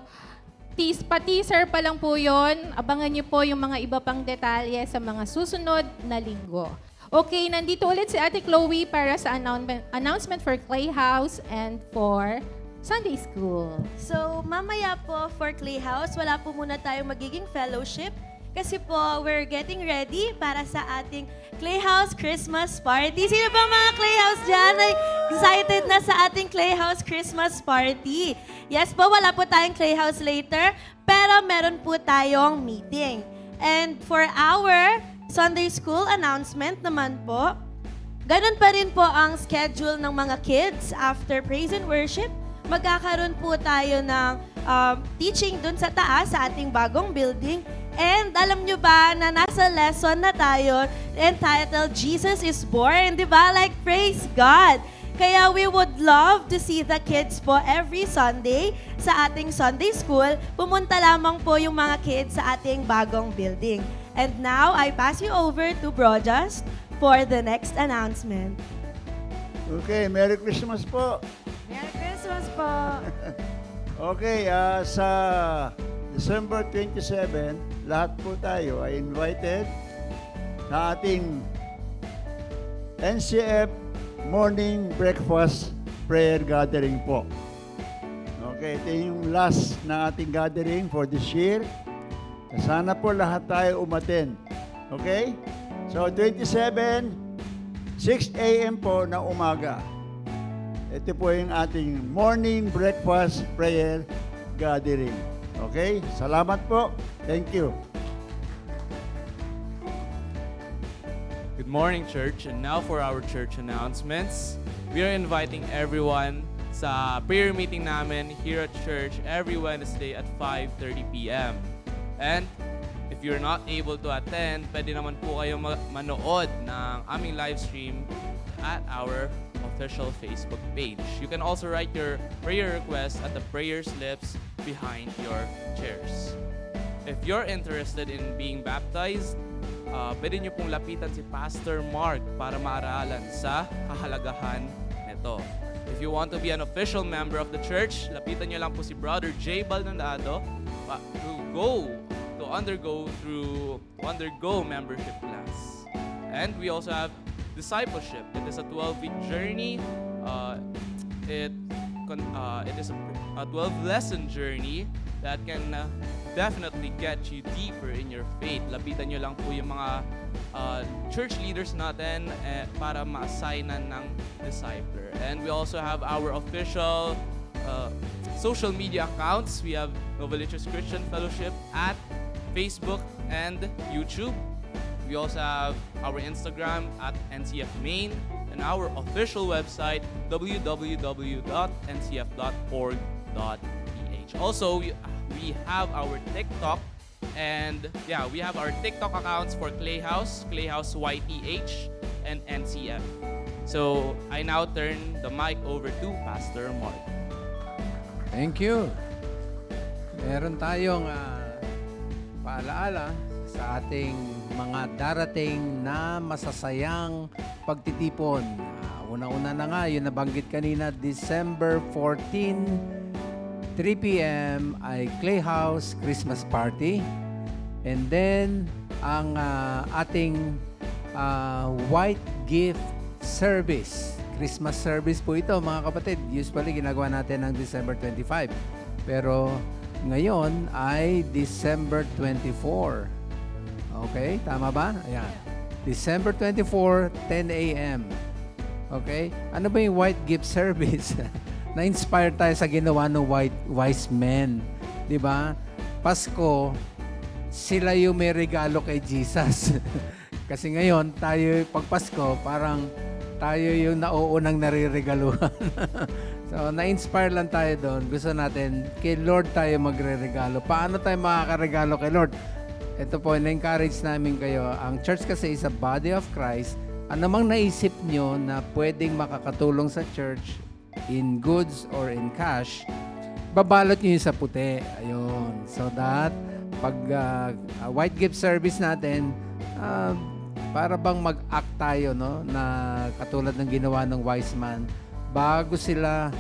pa-teaser pa lang po yun. Abangan niyo po yung mga iba pang detalye sa mga susunod na linggo. Okay, nandito ulit si Ate Chloe para sa announcement for Clay House and for Sunday School. So, mamaya po for Clay House, wala po muna tayong magiging fellowship kasi po we're getting ready para sa ating Clay House Christmas Party. Sino ba mga Clay House dyan ay excited na sa ating Clay House Christmas Party? Yes po, wala po tayong Clay House later, pero meron po tayong meeting. And for our Sunday School announcement naman po, ganun pa rin po ang schedule ng mga kids after praise and worship. Magkakaroon po tayo ng teaching dun sa taas sa ating bagong building. And alam nyo ba na nasa lesson na tayo entitled Jesus is Born, di ba? Like, praise God! Kaya we would love to see the kids po every Sunday sa ating Sunday School. Pumunta lamang po yung mga kids sa ating bagong building. And now, I pass you over to Broadcast for the next announcement. Okay, Merry Christmas po. Merry Christmas po. Okay, sa December 27, lahat po tayo ay invited sa ating NCF Morning Breakfast Prayer Gathering po. Okay, ito yung last na ating gathering for this year. Sana po lahat tayo umattend. Okay? So, 27, 6 a.m. po na umaga. Ito po yung ating Morning Breakfast Prayer Gathering. Okay? Salamat po. Thank you. Good morning, church. And now for our church announcements. We are inviting everyone sa prayer meeting namin here at church every Wednesday at 5:30 p.m. And if you're not able to attend, pwede naman po kayo manood ng aming live stream at our official Facebook page. You can also write your prayer request at the prayer slips behind your chairs. If you're interested in being baptized, pwede nyo pong lapitan si Pastor Mark para maaralan sa kahalagahan nito. If you want to be an official member of the church, lapitan nyo lang po si Brother J. Baldonado to undergo membership class. And we also have discipleship. It is a 12-week journey. It is a 12-lesson journey that can definitely get you deeper in your faith. Lapitan nyo lang po yung mga church leaders natin para ma-assignan ng discipler. And we also have our official social media accounts. We have Novaliches Christian Fellowship at Facebook and YouTube. We also have our Instagram at NCF Main and our official website www.ncf.org.ph. Also, we have our TikTok, and we have our TikTok accounts for Clayhouse YTH, and NCF. So I now turn the mic over to Pastor Mark. Thank you. Meron tayong paalaala sa ating mga darating na masasayang pagtitipon. Una-una na nga, yung nabanggit kanina, December 14, 3 p.m. ay Clayhouse Christmas Party. And then, ang ating White Gift Service. Christmas service po ito, mga kapatid. Usually, ginagawa natin ng December 25. Pero ngayon ay December 24. Okay? Tama ba? Ayan. December 24, 10 a.m. Okay? Ano ba yung White Gift Service? Na-inspire tayo sa ginawa ng wise men. Di ba? Pasko, sila yung may regalo kay Jesus. Kasi ngayon, tayo, pag Pasko, parang tayo yung nauunang nariregaluhan. So, na-inspire lang tayo doon. Gusto natin, kay Lord tayo magre-regalo. Paano tayo makakaregalo kay Lord? Ito po, na-encourage namin kayo. Ang church kasi is a body of Christ. Ano mang naisip nyo na pwedeng makakatulong sa church in goods or in cash, babalot nyo yun sa puti. Ayun. So that, pag white gift service natin, para bang mag-act tayo, no? Na katulad ng ginawa ng wise man, bago sila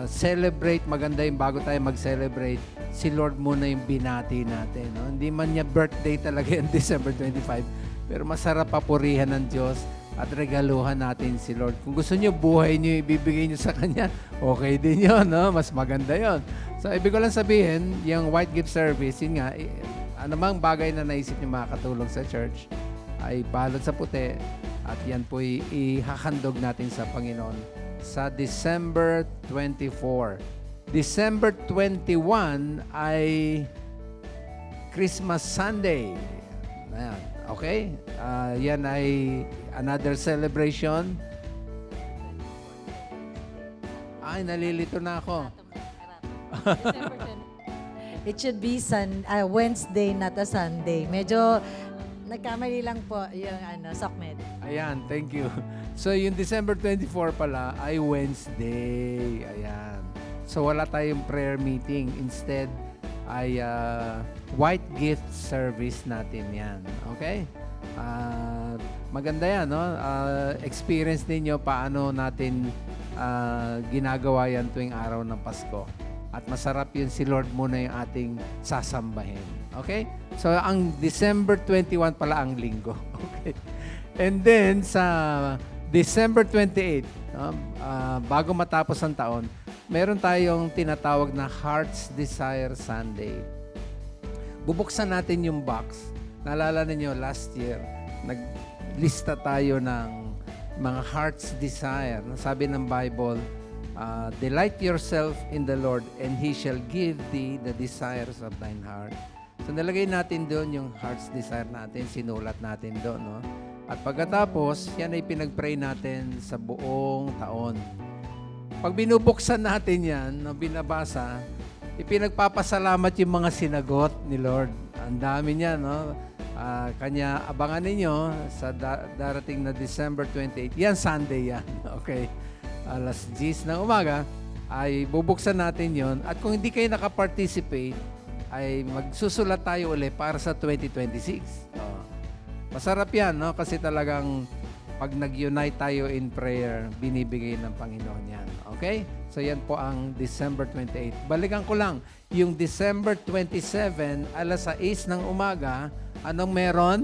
celebrate, maganda yung bago tayo mag-celebrate, si Lord muna yung binati natin. No? Hindi man niya birthday talaga yung December 25, pero masarap papurihan ng Diyos at regaluhan natin si Lord. Kung gusto niyo, buhay niyo, ibibigay niyo sa Kanya, okay din yun, no? Mas maganda yon. So, ibig ko lang sabihin, yung white gift service, yun nga, anumang bagay na naisip niyo makakatulong sa church, ay balot sa puti, at yan po ihahandog natin sa Panginoon sa December 24. December 21 ay Christmas Sunday. Ayan. Okay? Yan ay another celebration. Ay, nalilito na ako. It should be Wednesday, not a Sunday. Medyo nagkamali lang po yung Sokmed. Ayan, thank you. So, yung December 24 pala ay Wednesday. Ayan. So, wala tayong prayer meeting. Instead, ay white gift service natin yan. Okay? Maganda yan, no? Experience ninyo paano natin ginagawa yan tuwing araw ng Pasko. At masarap yun, si Lord muna yung ating sasambahin. Okay? So, ang December 21 pala ang linggo. Okay? And then, sa December 28, bago matapos ang taon, meron tayong tinatawag na Heart's Desire Sunday. Bubuksan natin yung box. Naalala ninyo, last year, naglista tayo ng mga Heart's Desire. Sabi ng Bible, delight yourself in the Lord and He shall give thee the desires of thine heart. So nalagay natin doon yung heart's desire natin, sinulat natin doon. No? At pagkatapos, yan ay pinag-pray natin sa buong taon. Pag binubuksan natin yan, no, binabasa, ipinagpapasalamat yung mga sinagot ni Lord. Ang dami niya, no? Kanya, abangan ninyo sa darating na December 28. Yan, Sunday yan. Okay? Alas 10 ng umaga, ay bubuksan natin yon. At kung hindi kayo nakaparticipate, ay magsusulat tayo ulit para sa 2026. Masarap yan, no? Kasi talagang pag nag-unite tayo in prayer, binibigay ng Panginoon yan. Okay? So yan po ang December 28. Balikan ko lang, yung December 27, alas 6 ng umaga, anong meron?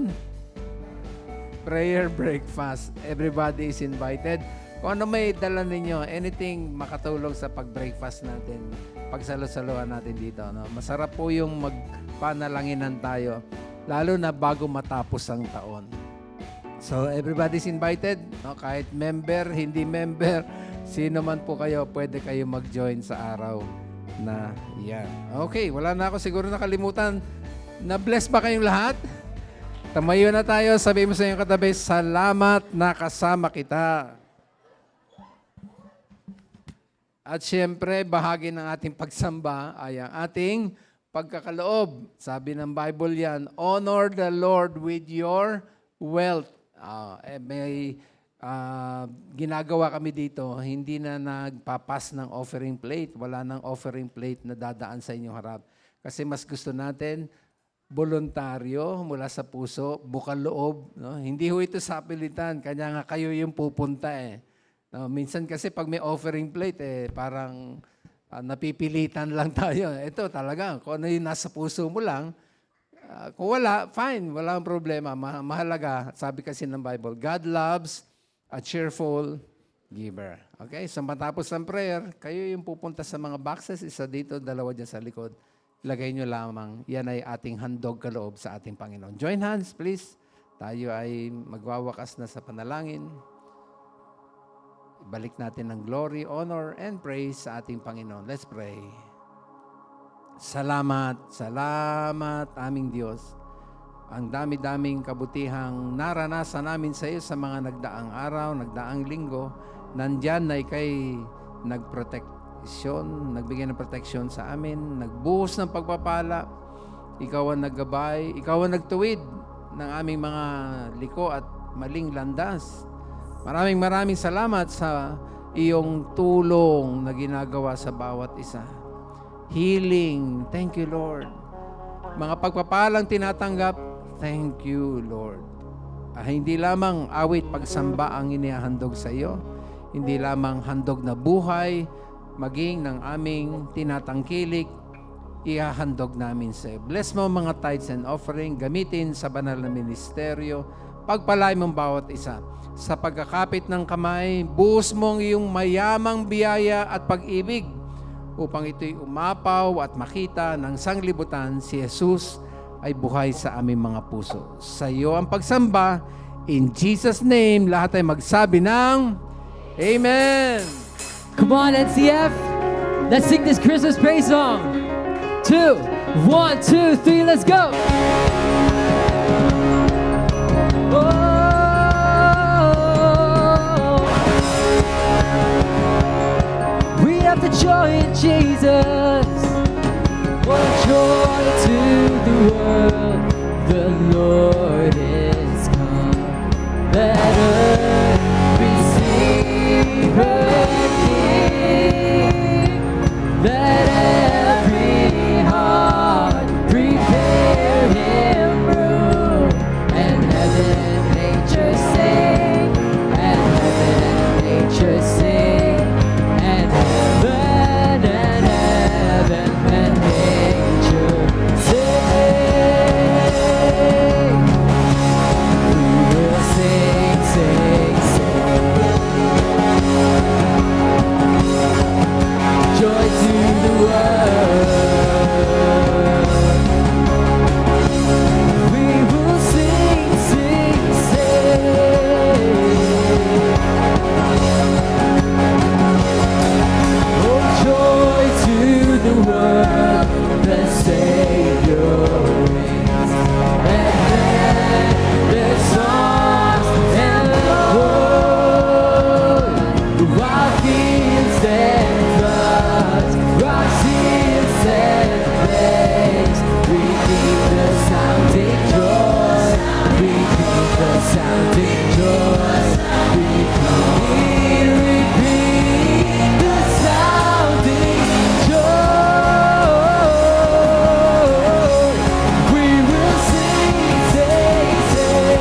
Prayer breakfast. Everybody is invited. Kung ano may dala ninyo, anything makatulong sa pag-breakfast natin, pagsalo-saluhan natin dito. No? Masarap po yung magpanalanginan tayo, lalo na bago matapos ang taon. So, everybody's invited. No? Kahit member, hindi member, sino man po kayo, pwede kayo mag-join sa araw na yan. Okay, wala na ako siguro nakalimutan. Na-bless ba kayong lahat? Tamayo na tayo. Sabihin mo sa inyong katabi, salamat na kasama kita. At siyempre, bahagi ng ating pagsamba ay ang ating pagkakaloob. Sabi ng Bible yan, honor the Lord with your wealth. May ginagawa kami dito, hindi na nagpapas ng offering plate. Wala nang offering plate na dadaan sa inyong harap. Kasi mas gusto natin, voluntaryo mula sa puso, bukal loob. No? Hindi ho ito sa pilitan, kanya nga kayo yung pupunta eh. No, minsan kasi pag may offering plate, parang napipilitan lang tayo. Ito talaga, kung ano yung nasa puso mo lang, kung wala, fine, walang problema. Mahalaga, sabi kasi ng Bible, God loves a cheerful giver. Okay, so matapos ng prayer, kayo yung pupunta sa mga boxes, isa dito, dalawa dyan sa likod. Ilagay nyo lamang, yan ay ating handog kaloob sa ating Panginoon. Join hands, please. Tayo ay magwawakas na sa panalangin. Balik natin ng glory, honor, and praise sa ating Panginoon. Let's pray. Salamat, salamat aming Diyos. Ang dami-daming kabutihang naranasan namin sa iyo sa mga nagdaang araw, nagdaang linggo. Nandyan na ikay nagproteksyon, nagbigay ng proteksyon sa amin, nagbuhos ng pagpapala. Ikaw ang naggabay, ikaw ang nagtuwid ng aming mga liko at maling landas. Maraming salamat sa iyong tulong na ginagawa sa bawat isa. Healing, thank you Lord. Mga pagpapalang tinatanggap, thank you Lord. Hindi lamang awit pagsamba ang inihahandog sa iyo, hindi lamang handog na buhay, maging ng aming tinatangkilik, ihahandog namin sa iyo. Bless mo mga tithes and offering, gamitin sa banal na ministeryo, pagpalay mong bawat isa. Sa pagkakapit ng kamay, buhos mong iyong mayamang biyaya at pag-ibig upang ito'y umapaw at makita ng sanglibutan si Jesus ay buhay sa aming mga puso. Sa iyo ang pagsamba. In Jesus' name, lahat ay magsabi ng Amen! Come on, NCF. Let's sing this Christmas praise song. 1, 2, 3, let's go. We have the joy in Jesus. What a joy to the world, the Lord is come. Let earth receive her King. Let every heart prepare him room, and heaven and nature sing, and heaven and nature sing, and heaven and heaven and nature sing. We will sing, sing, sing. Joy to the world. We will sing, sing, sing. Oh, joy to the world, the Savior reigns. And then their songs and Lord, wild fields and floods, rocks, hills and plains, repeat the sounding joy, repeat the sounding joy, repeat, repeat the sounding joy. We will sing, sing, sing.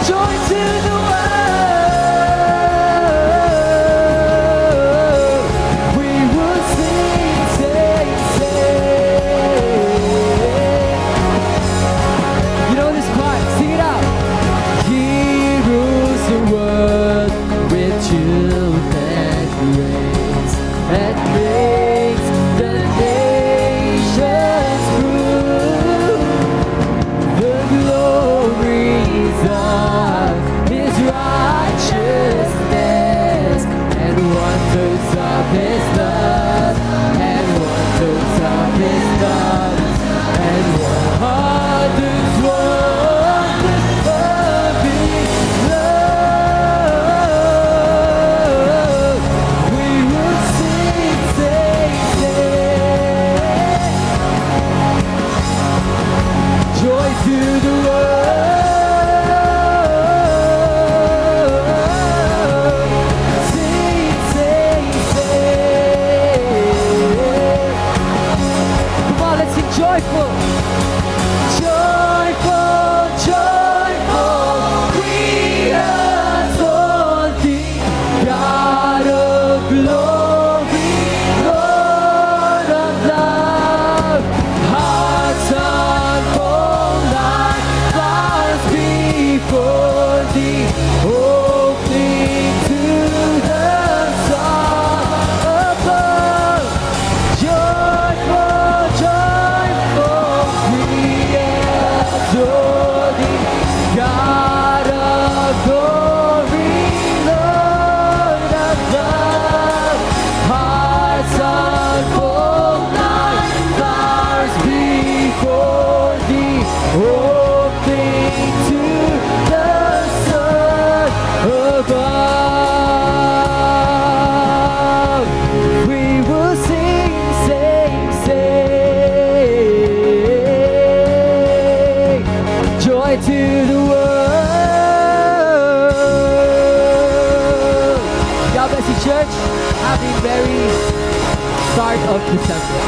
Joy to the world. We will sing, sing, sing. You know this part, sing it out. He rules the world with truth and grace, and makes the nations prove the glories of his righteousness, and wonders of his love, and wonders of his love, and wonders of his love. We will sing, sing, sing. Joy to the world. Sing, sing, sing. Come on, let's sing joyful. Joyful, joyful, we adore thee, God of glory, Lord of love. Hearts unfold like flowers before thee, opening to the song above. Joyful, joyful, we adore thee, God of glory, Lord of love. Hearts unfold like flowers before thee, opening to the sun above. We will sing, sing, sing. Joy to the world. God bless you, church. Happy very start of December.